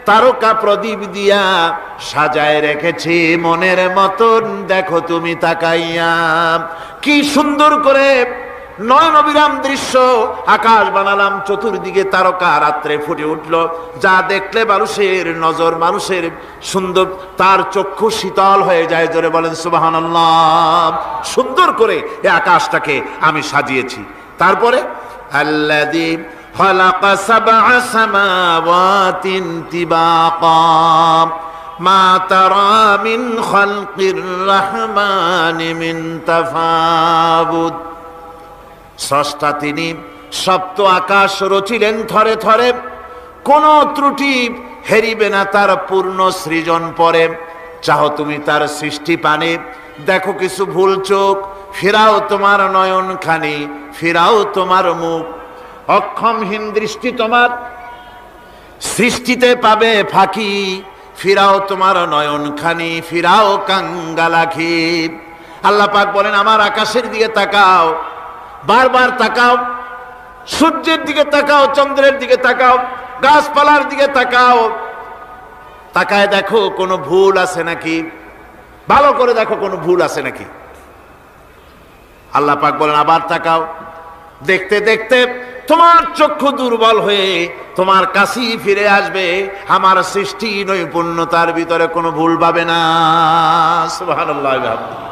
তারকা প্রদীপ দিয়া সাজায় রেখেছি মনের মতন। দেখো তুমি তাকাইয়া কি সুন্দর করে নয়ন অবিরাম দৃশ্য, আকাশ বানালাম, চতুর্দিকে তারকা রাত্রে ফুটে উঠলো, যা দেখলে মানুষের নজর, মানুষের সুন্দর, তার চক্ষু শীতল হয়ে যায়। জোরে বলেন সুবহানাল্লাহ। সুন্দর করে এই আকাশটাকে আমি সাজিয়েছি। তারপরে আল্লাযী খালাকা সাবআ সামাওয়াতিন তিবাকা মা তারা মিন খালকির রহমানি মিন তাফাবুত। স্রষ্টা তিনি সপ্ত আকাশ রচিলেন থরে থরে, কোন ত্রুটি হেরিবে না তার পূর্ণ সৃজন পরে। চাহো তুমি তার সৃষ্টি পানে, দেখো কিছু ভুল চোখ, ফিরাও তোমার নয়ন খানি, ফিরাও তোমার মুখ। অক্ষমহীন দৃষ্টি তোমার সৃষ্টিতে পাবে ফাঁকি, ফিরাও তোমার নয়ন খানি, ফিরাও কাঙ্গালাখি। আল্লাহ পাক বলেন আমার আকাশের দিকে তাকাও, বারবার তাকাও, সূর্যের দিকে তাকাও, চন্দ্রের দিকে তাকাও, গাছপালার দিকে তাকাও, তাকায় দেখো কোনো ভুল আছে নাকি, ভালো করে দেখো কোনো ভুল আছে নাকি। আল্লাহ পাক বলেন আবার তাকাও, দেখতে দেখতে তোমার চক্ষু দুর্বল হয়ে তোমার কাছেই ফিরে আসবে। আমার সৃষ্টি নৈপুণ্যতার ভিতরে কোনো ভুল পাবে না। সুবহানাল্লাহ।